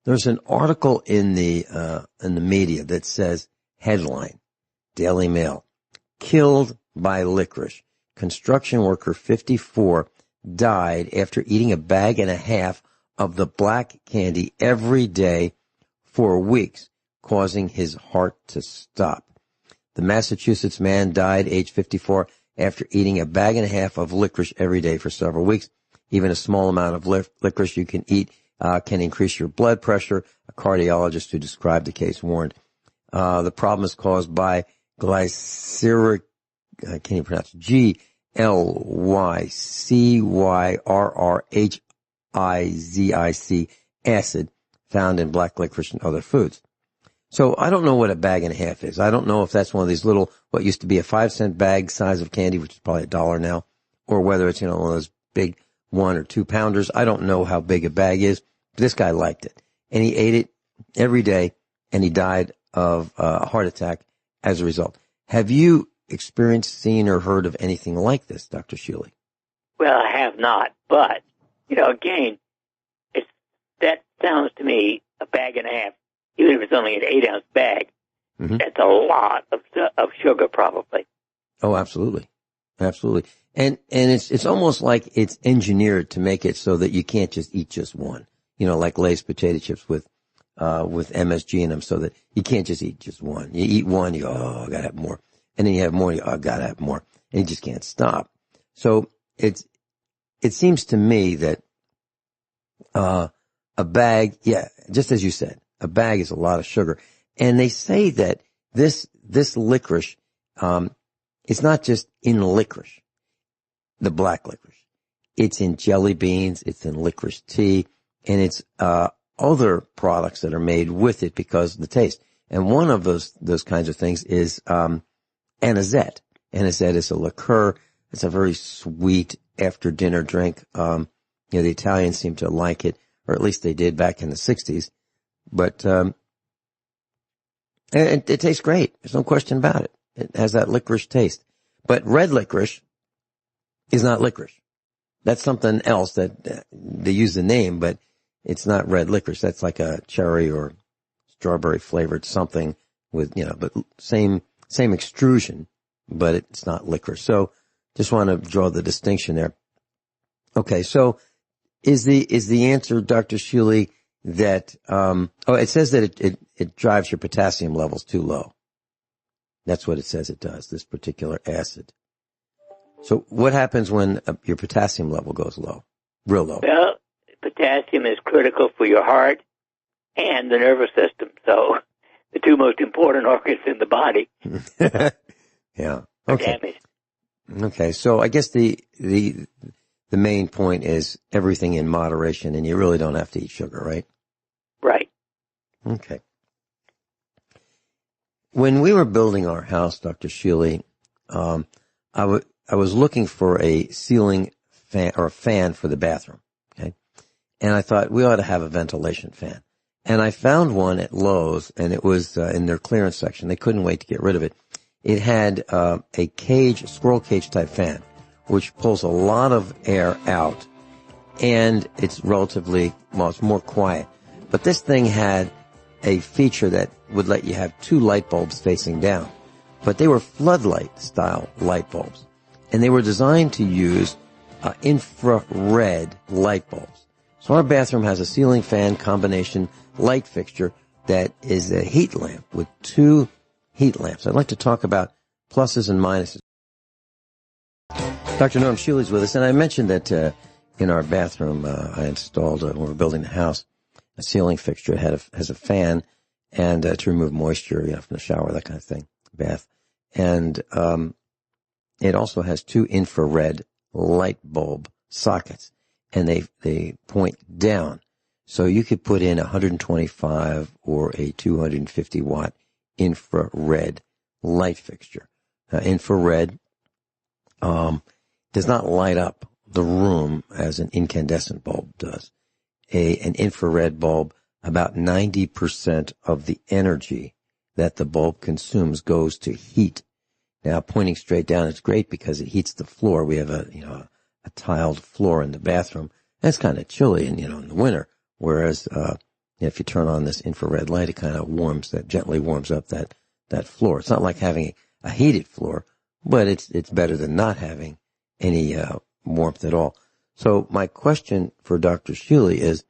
Speaker 3: there's an article in the media that says, headline, Daily Mail, killed by licorice. Construction worker 54 died after eating a bag and a half of the black candy every day for weeks, causing his heart to stop. The Massachusetts man died, age 54, after eating a bag and a half of licorice every day for several weeks. Even a small amount of licorice you can eat can increase your blood pressure. A cardiologist who described the case warned. The problem is caused by glycyrrhic, can you pronounce GLYCYRRHIZIC acid found in black licorice and other foods. So I don't know what a bag and a half is. I don't know if that's one of these little, what used to be a 5-cent bag size of candy, which is probably $1 now, or whether it's, one of those big 1 or 2 pounders. I don't know how big a bag is. But this guy liked it, and he ate it every day, and he died of a heart attack as a result. Have you experienced, seen, or heard of anything like this, Dr. Shealy?
Speaker 4: Well, I have not, but, again, that sounds to me a bag and a half, even if it's only an 8-ounce bag, mm-hmm. That's a lot of sugar, probably.
Speaker 3: Oh, absolutely. Absolutely. And it's almost like it's engineered to make it so that you can't just eat just one. Like Lay's potato chips with MSG in them, so that you can't just eat just one. You eat one, you go, oh, I gotta have more. And then you have more, you go, oh, I gotta have more. And you just can't stop. So it seems to me that, a bag, yeah, just as you said, a bag is a lot of sugar. And they say that this licorice, it's not just in licorice, the black licorice. It's in jelly beans, it's in licorice tea, and it's, other products that are made with it because of the taste. And one of those kinds of things is, anisette. Anisette is a liqueur. It's a very sweet after dinner drink. The Italians seem to like it, or at least they did back in the 60s. But, it tastes great. There's no question about it. It has that licorice taste. But red licorice is not licorice. That's something else that they use the name, but it's not red licorice. That's like a cherry or strawberry flavored something with, but same extrusion, but it's not licorice. So just want to draw the distinction there. Okay. So is the answer, Dr. Shealy, that, it says that it drives your potassium levels too low. That's what it says it does, this particular acid. So what happens when your potassium level goes low, real low?
Speaker 4: Well, potassium is critical for your heart and the nervous system. So the two most important organs in the body.
Speaker 3: Yeah.
Speaker 4: Are
Speaker 3: Okay.
Speaker 4: damaged.
Speaker 3: Okay. So I guess the main point is everything in moderation, and you really don't have to eat sugar, right?
Speaker 4: Right.
Speaker 3: Okay. When we were building our house, Dr. Shealy, I was looking for a ceiling fan or a fan for the bathroom. Okay. And I thought we ought to have a ventilation fan. And I found one at Lowe's, and it was in their clearance section. They couldn't wait to get rid of it. It had a squirrel cage type fan, which pulls a lot of air out, and it's it's more quiet. But this thing had a feature that would let you have two light bulbs facing down. But they were floodlight style light bulbs, and they were designed to use infrared light bulbs. So our bathroom has a ceiling fan combination light fixture that is a heat lamp with two heat lamps. I'd like to talk about pluses and minuses. Dr. Norm Shealy's with us, and I mentioned that in our bathroom I installed, when we were building the house, a ceiling fixture. It has a fan and to remove moisture, from the shower, that kind of thing, bath. And it also has two infrared light bulb sockets, and they point down. So you could put in 125 or a 250 watt infrared light fixture. Infrared does not light up the room as an incandescent bulb does. An infrared bulb, about 90% of the energy that the bulb consumes goes to heat. Now, pointing straight down is great because it heats the floor. We have a tiled floor in the bathroom. That's kind of chilly in the winter. Whereas, if you turn on this infrared light, it kind of gently warms up that floor. It's not like having a heated floor, but it's better than not having any, warmth at all. So my question for Dr. Shealy is,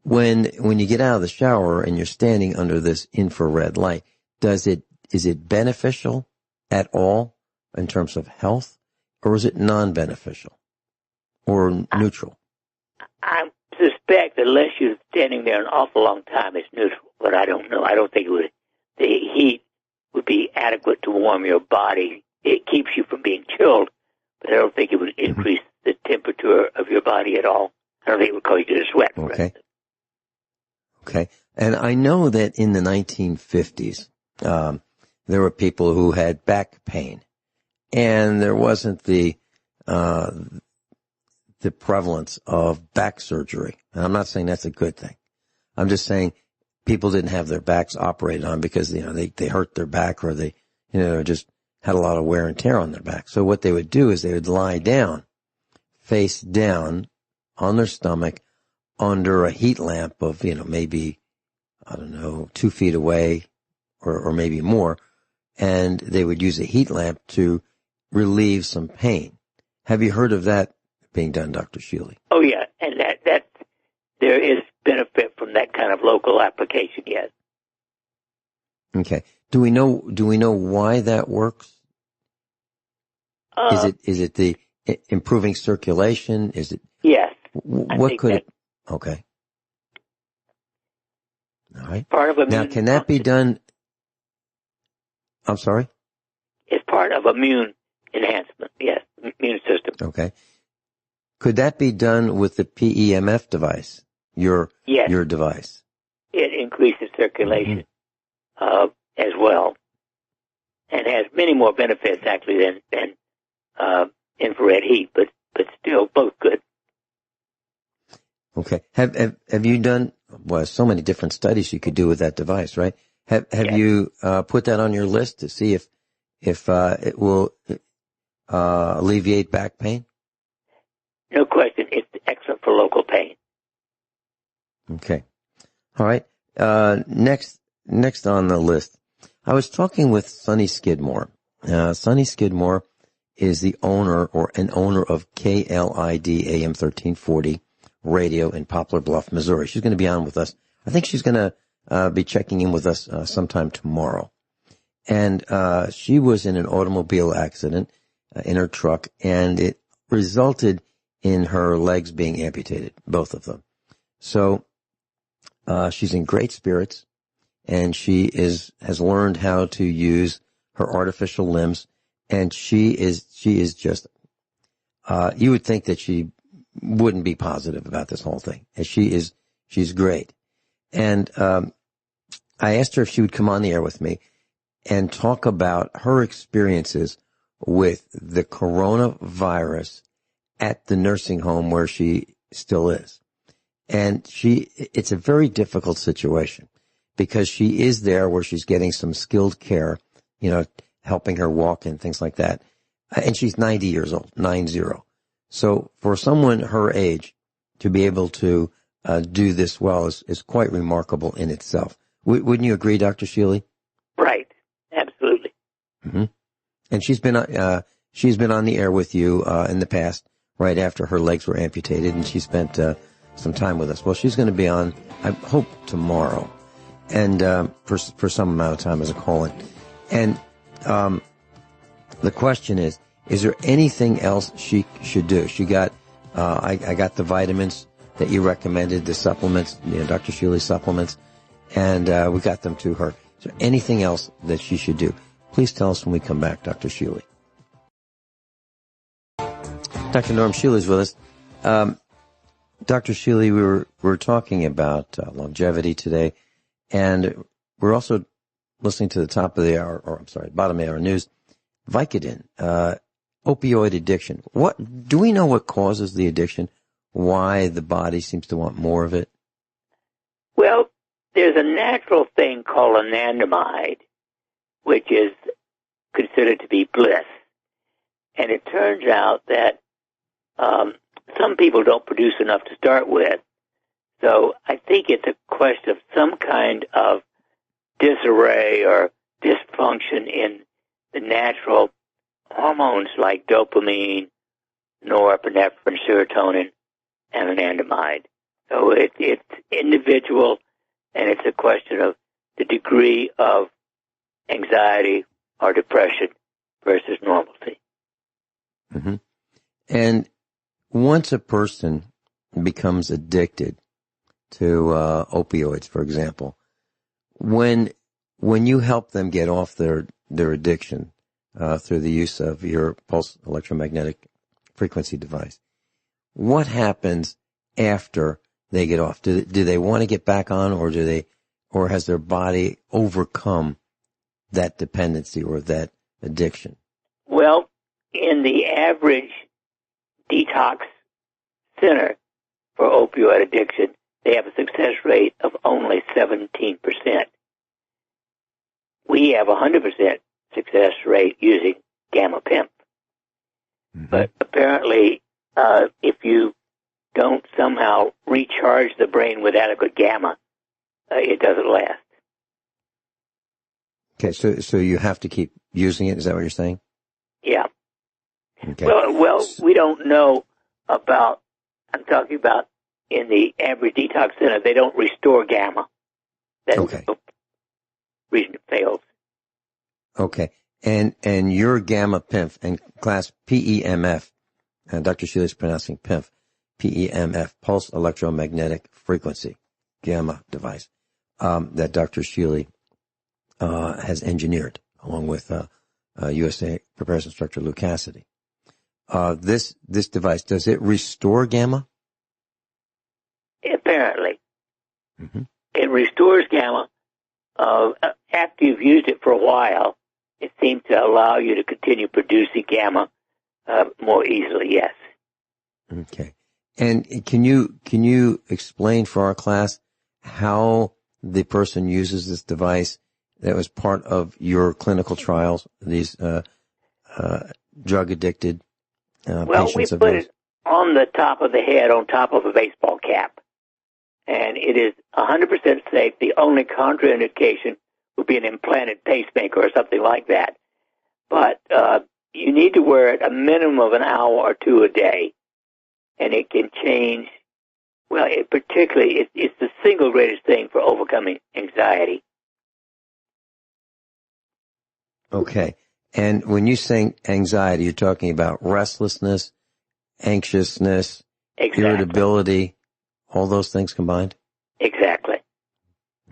Speaker 3: when you get out of the shower and you're standing under this infrared light, is it beneficial at all in terms of health, or is it non-beneficial or neutral?
Speaker 4: I suspect unless you're standing there an awful long time, it's neutral, but I don't know. I don't think the heat would be adequate to warm your body. It keeps you from being chilled, but I don't think it would increase the temperature of your body at all. I don't think it would cause you to sweat.
Speaker 3: Okay. Okay. And I know that in the 1950s, there were people who had back pain, and there wasn't the prevalence of back surgery. And I'm not saying that's a good thing. I'm just saying people didn't have their backs operated on because, they hurt their back, or they, just had a lot of wear and tear on their back. So what they would do is they would lie down, face down on their stomach under a heat lamp of, maybe, 2 feet away or maybe more. And they would use a heat lamp to relieve some pain. Have you heard of that being done, Dr. Shealy?
Speaker 4: Oh, yeah. And that there is benefit from that kind of local application, yes.
Speaker 3: Okay. Do we know why that works? Is it the improving circulation? Is it?
Speaker 4: Yes.
Speaker 3: What could it? Okay. All right.
Speaker 4: Part of
Speaker 3: now, can that be done? I'm sorry?
Speaker 4: It's part of immune enhancement, yes, immune system.
Speaker 3: Okay. Could that be done with the PEMF device, your device?
Speaker 4: It increases circulation as well, and has many more benefits actually than infrared heat, but still both good.
Speaker 3: Okay. Have you done so many different studies you could do with that device, right? Have you put that on your list to see if it will alleviate back pain?
Speaker 4: No question, it's excellent for local pain.
Speaker 3: Okay. All right. Next on the list, I was talking with Sonny Skidmore. Sonny Skidmore is the owner of KLID AM 1340 radio in Poplar Bluff, Missouri. She's going to be on with us. I think she's going to be checking in with us sometime tomorrow. And she was in an automobile accident in her truck, and it resulted in her legs being amputated, both of them. So she's in great spirits, and she has learned how to use her artificial limbs, and she is just you would think that she wouldn't be positive about this whole thing. And she's great. And I asked her if she would come on the air with me and talk about her experiences with the coronavirus at the nursing home where she still is. And it's a very difficult situation because she is there where she's getting some skilled care, helping her walk and things like that. And she's 90 years old, 90. So for someone her age to be able to do this well is quite remarkable in itself. Wouldn't you agree, Dr. Shealy?
Speaker 4: Right. Absolutely.
Speaker 3: Mm-hmm. And she's been on the air with you in the past, right after her legs were amputated, and she spent some time with us. Well, she's going to be on, I hope, tomorrow, and for some amount of time as a call-in. And the question is there anything else she should do? She got, I got the vitamins that you recommended, the supplements, Dr. Shealy's supplements, and we got them to her. Is there anything else that she should do? Please tell us when we come back, Dr. Shealy. Dr. Norm Shealy is with us. Dr. Shealy, we were talking about longevity today, and we're also listening to the top of the hour, bottom of the hour news, Vicodin, opioid addiction. Do we know what causes the addiction? Why the body seems to want more of it?
Speaker 4: Well, there's a natural thing called anandamide, which is considered to be bliss. And it turns out that some people don't produce enough to start with. So I think it's a question of some kind of disarray or dysfunction in the natural hormones like dopamine, norepinephrine, serotonin, and anandamide. So it's individual, and it's a question of the degree of anxiety or depression versus normalcy.
Speaker 3: Mm-hmm. And once a person becomes addicted to opioids, for example, when you help them get off their addiction through the use of your pulse electromagnetic frequency device, what happens after they get off? Do they want to get back on, or has their body overcome that dependency or that addiction?
Speaker 4: Well, in the average detox center for opioid addiction, they have a success rate of only 17%. We have a 100% success rate using gamma PIMP. Mm-hmm. But apparently, if you don't somehow recharge the brain with adequate gamma, it doesn't last.
Speaker 3: Okay, so you have to keep using it. Is that what you're saying?
Speaker 4: Yeah.
Speaker 3: Okay.
Speaker 4: Well, we don't know about, I'm talking about in the average detox center, they don't restore gamma. That's the reason it fails.
Speaker 3: Okay. And your gamma PIMF and class PEMF, and Dr. Shealy is pronouncing PIMF, PEMF, pulse electromagnetic frequency gamma device. that Dr. Shealy has engineered, along with USA Preparedness Instructor Lou Cassidy. This device, does it restore gamma?
Speaker 4: Apparently.
Speaker 3: Mm-hmm.
Speaker 4: It restores gamma. After you've used it for a while, it seems to allow you to continue producing gamma more easily, yes.
Speaker 3: Okay. And can you explain for our class how the person uses this device that was part of your clinical trials, these drug-addicted patients
Speaker 4: we
Speaker 3: of
Speaker 4: put
Speaker 3: yours?
Speaker 4: it on the top of the head, on top of a baseball cap. And it is 100% safe. The only contraindication would be an implanted pacemaker or something like that. But you need to wear it a minimum of an hour or two a day. And it can change. Well, particularly, it's the single greatest thing for overcoming anxiety.
Speaker 3: Okay. And when you say anxiety, you're talking about restlessness, anxiousness,
Speaker 4: Exactly.
Speaker 3: irritability, all those things combined?
Speaker 4: Exactly.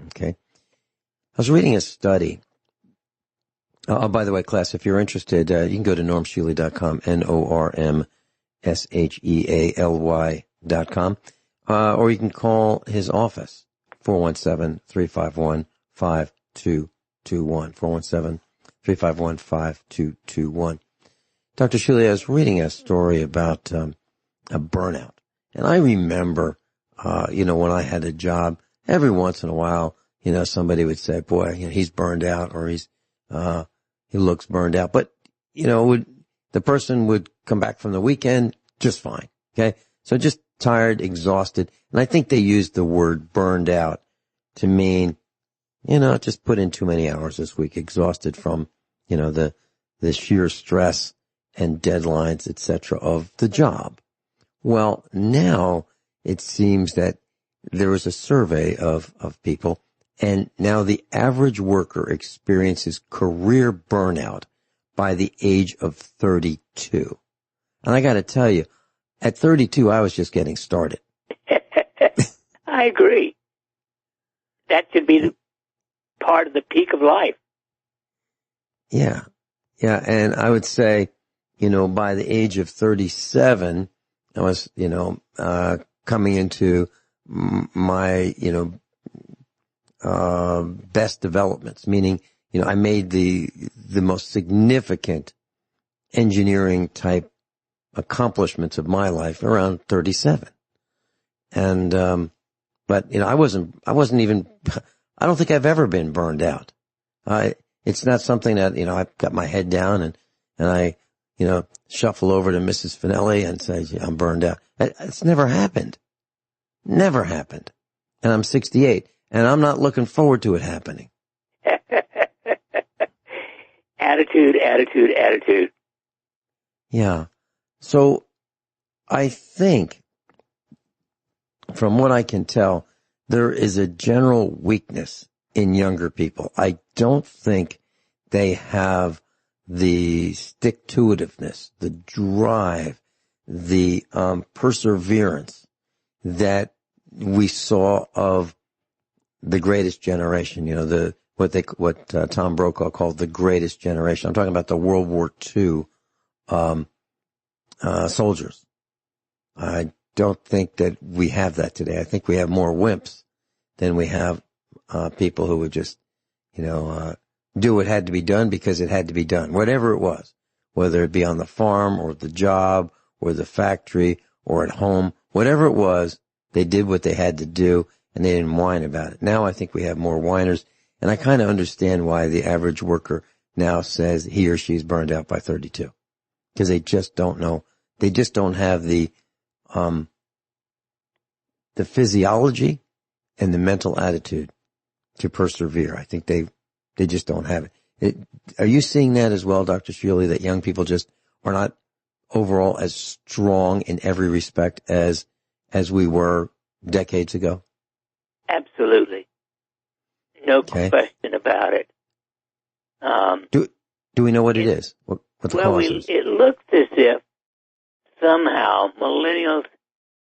Speaker 3: Okay. I was reading a study. By the way, class, if you're interested, you can go to normshealy.com, normshealy.com, or you can call his office, 417-351-5221, 417-351-5221. Dr. Shealy, I was reading a story about a burnout, and I remember, when I had a job, every once in a while, somebody would say, boy, he's burned out, or he looks burned out. But, the person would come back from the weekend just fine. Okay. So just tired, exhausted. And I think they used the word burned out to mean, just put in too many hours this week, exhausted from, the sheer stress and deadlines, etc. of the job. Well, now it seems that there was a survey of people, and now the average worker experiences career burnout by the age of 32. And I got to tell you, at 32, I was just getting started.
Speaker 4: I agree. That should be the part of the peak of life.
Speaker 3: Yeah. Yeah. And I would say, by the age of 37, I was, coming into my, best developments, meaning, I made the most significant engineering type accomplishments of my life around 37. And, but, I wasn't even, I don't think I've ever been burned out. It's not something that, I've got my head down and I, shuffle over to Mrs. Finelli and say, I'm burned out. It's never happened. Never happened. And I'm 68 and I'm not looking forward to it happening.
Speaker 4: Attitude.
Speaker 3: Yeah. So I think from what I can tell, there is a general weakness in younger people. I don't think they have the stick-to-itiveness, the drive, the perseverance that we saw of the greatest generation. What Tom Brokaw called the greatest generation. I'm talking about the World War II soldiers. I don't think that we have that today. I think we have more wimps than we have people who would just, do what had to be done because it had to be done, whatever it was, whether it be on the farm or the job or the factory or at home, whatever it was, they did what they had to do and they didn't whine about it. Now I think we have more whiners, and I kind of understand why the average worker now says he or she's burned out by 32, because they just don't know. They just don't have the physiology and the mental attitude to persevere. I think they just don't have it. Are you seeing that as well, Dr. Shealy, that young people just are not overall as strong in every respect as we were decades ago?
Speaker 4: Absolutely. No question about it.
Speaker 3: Do we know what it is? What the cause is?
Speaker 4: It looks as if somehow millennials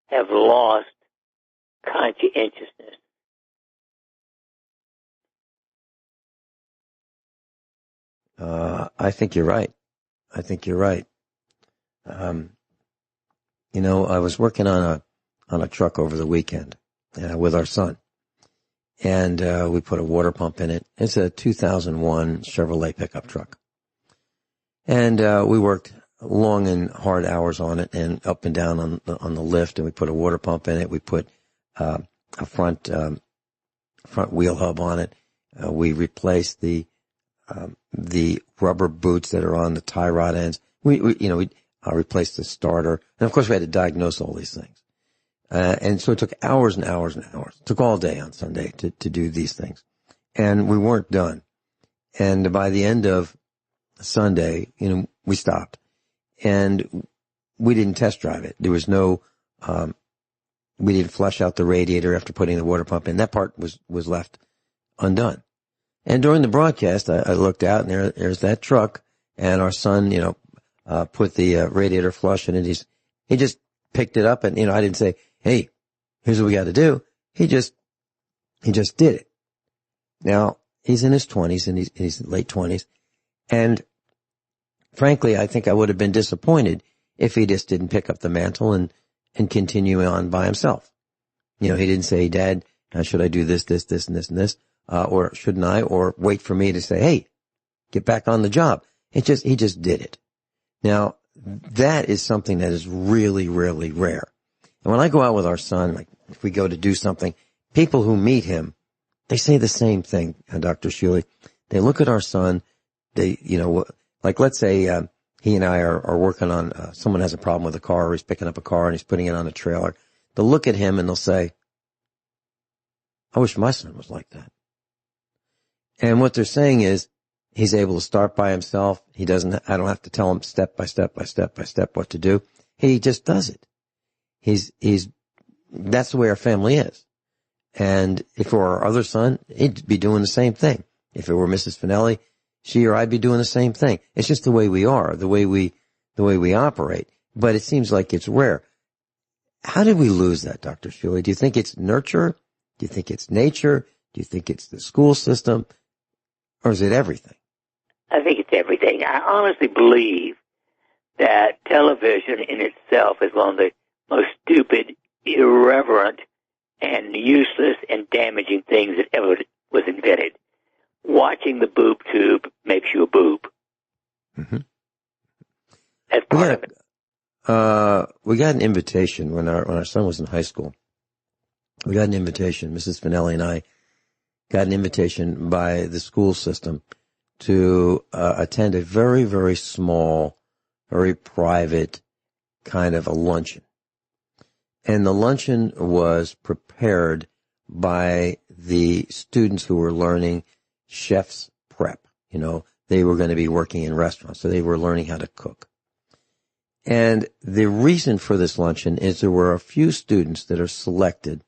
Speaker 4: have lost conscientiousness.
Speaker 3: I think you're right. I think you're right. I was working on a truck over the weekend with our son, and we put a water pump in it. It's a 2001 Chevrolet pickup truck, and we worked long and hard hours on it, and up and down on the lift. And we put a water pump in it. We put a front wheel hub on it. We replaced the rubber boots that are on the tie rod ends. We replaced the starter. And of course we had to diagnose all these things. And so it took hours and hours and hours. It took all day on Sunday to do these things. And we weren't done. And by the end of Sunday, we stopped. And we didn't test drive it. There was no, we didn't flush out the radiator after putting the water pump in. That part was left undone. And during the broadcast, I looked out, and there's that truck, and our son, put the radiator flush in it. He just picked it up, and I didn't say, "Hey, here's what we got to do." He just did it. Now he's in his 20s, and he's late 20s, and frankly, I think I would have been disappointed if he just didn't pick up the mantle and continue on by himself. He didn't say, "Dad, should I do this, and this, and this? Or shouldn't I?" Or wait for me to say, "Hey, get back on the job." He just did it. Now, that is something that is really, really rare. And when I go out with our son, like if we go to do something, people who meet him, they say the same thing, Dr. Shealy. They look at our son, like let's say he and I are working on, someone has a problem with a car, or he's picking up a car and he's putting it on a trailer. They'll look at him and they'll say, "I wish my son was like that." And what they're saying is, he's able to start by himself. I don't have to tell him step by step what to do. He just does it. That's the way our family is. And if it were our other son, he'd be doing the same thing. If it were Mrs. Finelli, she or I'd be doing the same thing. It's just the way we are, the way we operate. But it seems like it's rare. How did we lose that, Dr. Shealy? Do you think it's nurture? Do you think it's nature? Do you think it's the school system? Or is it everything?
Speaker 4: I think it's everything. I honestly believe that television in itself is one of the most stupid, irreverent, and useless and damaging things that ever was invented. Watching the boob tube makes you a boob.
Speaker 3: Mm-hmm.
Speaker 4: That's part of it.
Speaker 3: We got an invitation when our son was in high school. We got an invitation. Mrs. Finelli and I got an invitation by the school system to attend a very, very small, very private kind of a luncheon. And the luncheon was prepared by the students who were learning chef's prep. They were going to be working in restaurants, so they were learning how to cook. And the reason for this luncheon is there were a few students that are selected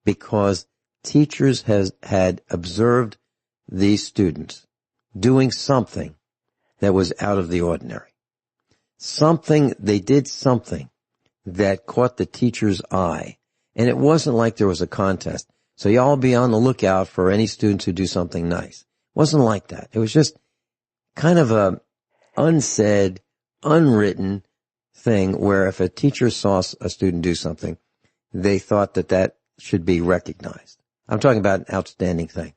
Speaker 3: because teachers had observed these students doing something that was out of the ordinary. They did something that caught the teacher's eye. And it wasn't like there was a contest. So y'all be on the lookout for any students who do something nice. It wasn't like that. It was just kind of a unsaid, unwritten thing where if a teacher saw a student do something, they thought that should be recognized. I'm talking about an outstanding thing.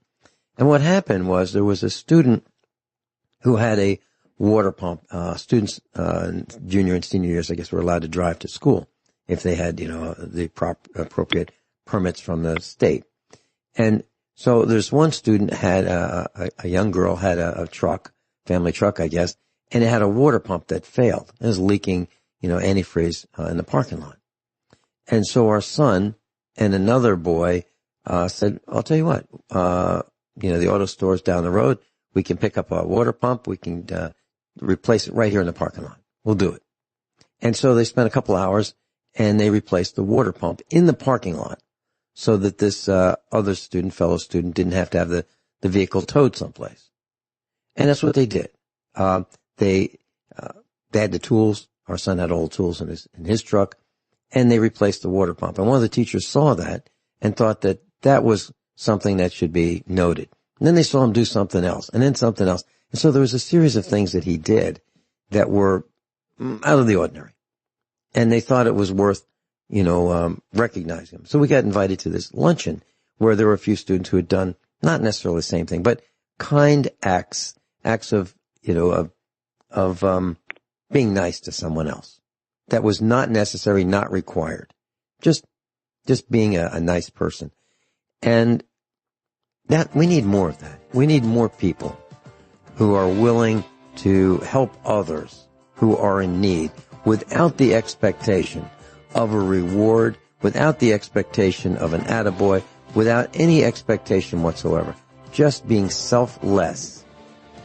Speaker 3: And what happened was there was a student who had a water pump. Students, junior and senior years, I guess, were allowed to drive to school if they had, the appropriate permits from the state. And so there's one student had a young girl had a truck, family truck, I guess, and it had a water pump that failed. It was leaking, antifreeze in the parking lot. And so our son and another boy said, "I'll tell you what, the auto store's down the road. We can pick up a water pump. We can replace it right here in the parking lot. We'll do it." And so they spent a couple hours and they replaced the water pump in the parking lot so that this other fellow student, didn't have to have the vehicle towed someplace. And that's what they did. They had the tools. Our son had all the tools in his truck, and they replaced the water pump. And one of the teachers saw that and thought that was something that should be noted. And then they saw him do something else, and then something else. And so there was a series of things that he did that were out of the ordinary. And they thought it was worth, recognizing him. So we got invited to this luncheon where there were a few students who had done not necessarily the same thing, but kind acts of, being nice to someone else. That was not necessary, not required. Just being a nice person. And that, we need more of that. We need more people who are willing to help others who are in need without the expectation of a reward, without the expectation of an attaboy, without any expectation whatsoever. Just being selfless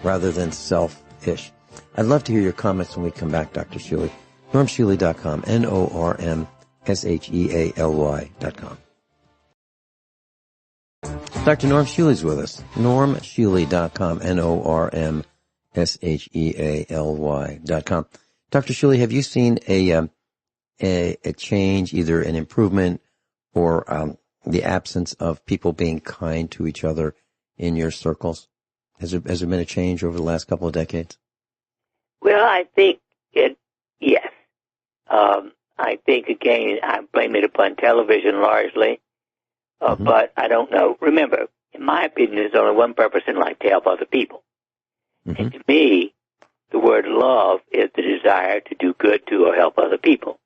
Speaker 3: rather than selfish. I'd love to hear your comments when we come back, Dr. Shealy. NormShealy.com, NormShealy.com. Dr. Norm Shealy's with us. NormShealy.com, NormShealy.com. Dr. Shealy, have you seen a change, either an improvement or the absence of people being kind to each other in your circles? Has there been a change over the last couple of decades?
Speaker 4: Well, I think yes. I think, again, I blame it upon television largely, but I don't know. Remember, in my opinion, there's only one purpose in life: to help other people. Mm-hmm. And to me, the word love is the desire to do good to or help other people.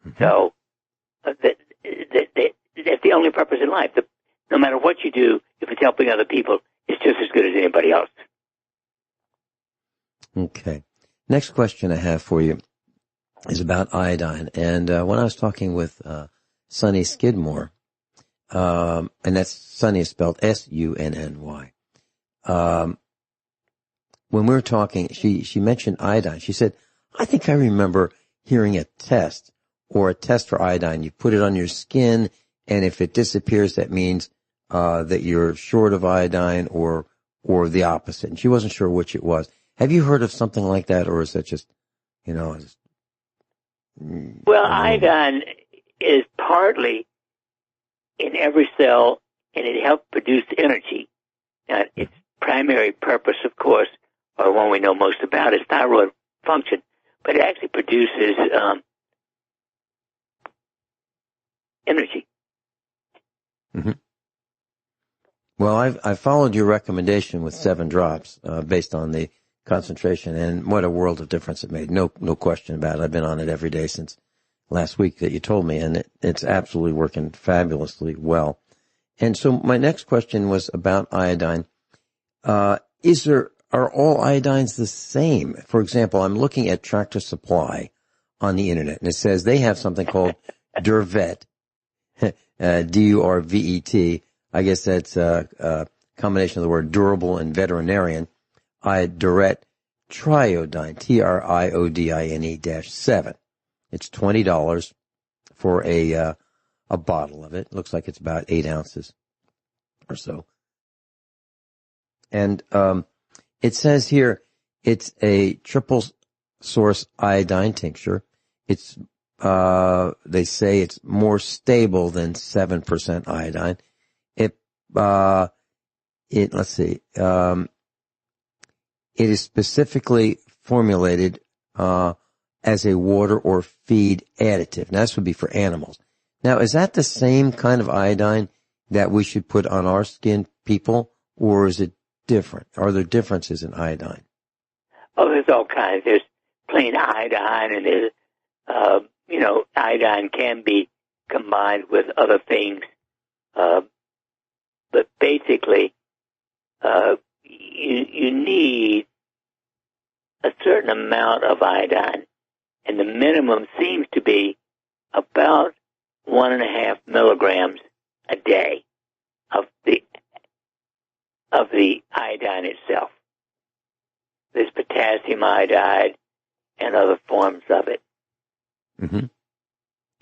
Speaker 4: Mm-hmm. So that's the only purpose in life. No matter what you do, if it's helping other people, it's just as good as anybody else.
Speaker 3: Okay. Next question I have for you is about iodine. And when I was talking with Sunny Skidmore, and that's Sunny is spelled Sunny. When we were talking, she mentioned iodine. She said, I think I remember hearing a test for iodine. You put it on your skin, and if it disappears, that means that you're short of iodine or the opposite. And she wasn't sure which it was. Have you heard of something like that, or is that just,
Speaker 4: Well, iodine is partly in every cell, and it helps produce energy. Now, its primary purpose, of course, or one we know most about, is thyroid function, but it actually produces energy.
Speaker 3: Mm-hmm. Well, I followed your recommendation with 7 drops based on the concentration, and what a world of difference it made. No question about it. I've been on it every day since last week that you told me, and it's absolutely working fabulously well. And so my next question was about iodine. Are all iodines the same? For example, I'm looking at Tractor Supply on the internet, and it says they have something called Durvet, Durvet. I guess that's a combination of the word durable and veterinarian. Durvet Triodine, Triodine-7. It's $20 for a bottle of it. Looks like it's about 8 ounces or so. And it says here it's a triple source iodine tincture. It's they say it's more stable than 7% iodine. Let's see. It is specifically formulated as a water or feed additive. Now, this would be for animals. Now, is that the same kind of iodine that we should put on our skin, people, or is it different? Are there differences in iodine?
Speaker 4: Oh, there's all kinds. There's plain iodine, and there's, iodine can be combined with other things. But basically, you need a certain amount of iodine, and the minimum seems to be about 1.5 milligrams a day of the iodine itself. There's potassium iodide and other forms of it.
Speaker 3: Mm-hmm.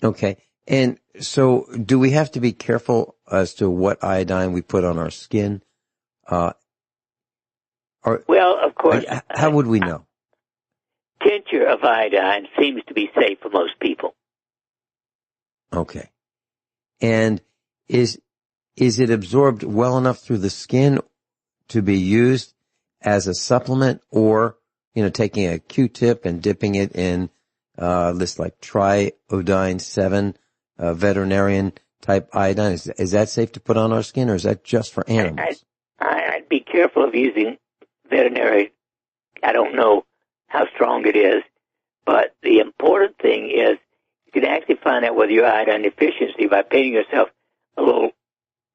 Speaker 3: Okay. And so do we have to be careful as to what iodine we put on our skin?
Speaker 4: Well, of course.
Speaker 3: How would we know?
Speaker 4: Tincture of iodine seems to be safe for most people.
Speaker 3: Okay. And is it absorbed well enough through the skin to be used as a supplement, or, taking a Q-tip and dipping it in this like Iodine 7 veterinarian type iodine? Is that safe to put on our skin, or is that just for animals?
Speaker 4: I'd be careful of using veterinary. I don't know how strong it is, but the important thing is you can actually find out whether you're iodine deficiency by painting yourself a little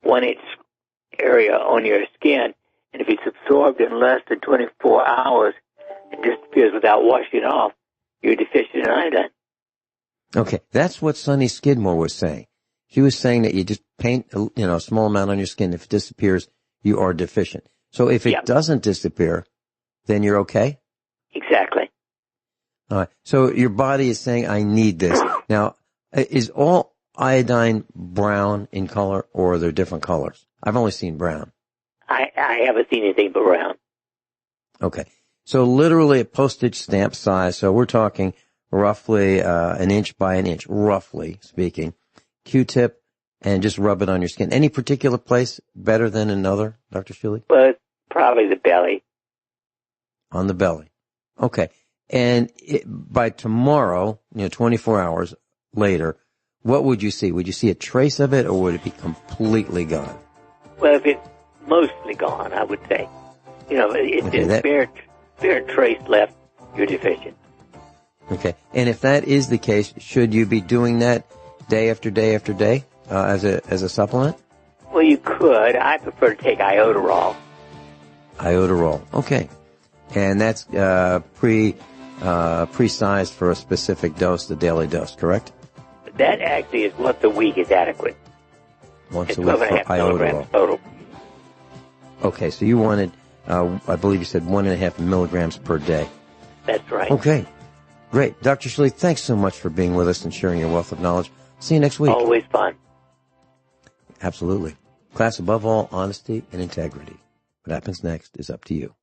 Speaker 4: 1-inch area on your skin, and if it's absorbed in less than 24 hours and disappears without washing it off, you're deficient in iodine.
Speaker 3: Okay, that's what Sunny Skidmore was saying. She was saying that you just paint, a small amount on your skin. If it disappears, you are deficient. So if it doesn't disappear, then you're okay?
Speaker 4: Exactly.
Speaker 3: All right. So your body is saying, I need this. Now, is all iodine brown in color, or are there different colors? I've only seen brown.
Speaker 4: I haven't seen anything but brown.
Speaker 3: Okay. So literally a postage stamp size. So we're talking roughly an inch by an inch, roughly speaking. Q-tip, and just rub it on your skin. Any particular place better than another, Dr. Shealy?
Speaker 4: Well, probably the belly.
Speaker 3: On the belly. Okay. And by tomorrow, 24 hours later, what would you see? Would you see a trace of it, or would it be completely gone?
Speaker 4: Well, if it's mostly gone, I would say. It's bare trace left, you're deficient.
Speaker 3: Okay. And if that is the case, should you be doing that day after day after day as a supplement?
Speaker 4: Well, you could. I prefer to take Iodarol.
Speaker 3: Iodarol. Okay. And that's pre-sized for a specific dose, the daily dose, correct?
Speaker 4: That actually is once a week is adequate.
Speaker 3: Once a week for Iodarol.
Speaker 4: Total.
Speaker 3: Okay, so you wanted, I believe you said 1.5 milligrams per day.
Speaker 4: That's right.
Speaker 3: Okay, great. Dr. Shealy, thanks so much for being with us and sharing your wealth of knowledge. See you next week.
Speaker 4: Always fun.
Speaker 3: Absolutely. Class, above all, honesty and integrity. What happens next is up to you.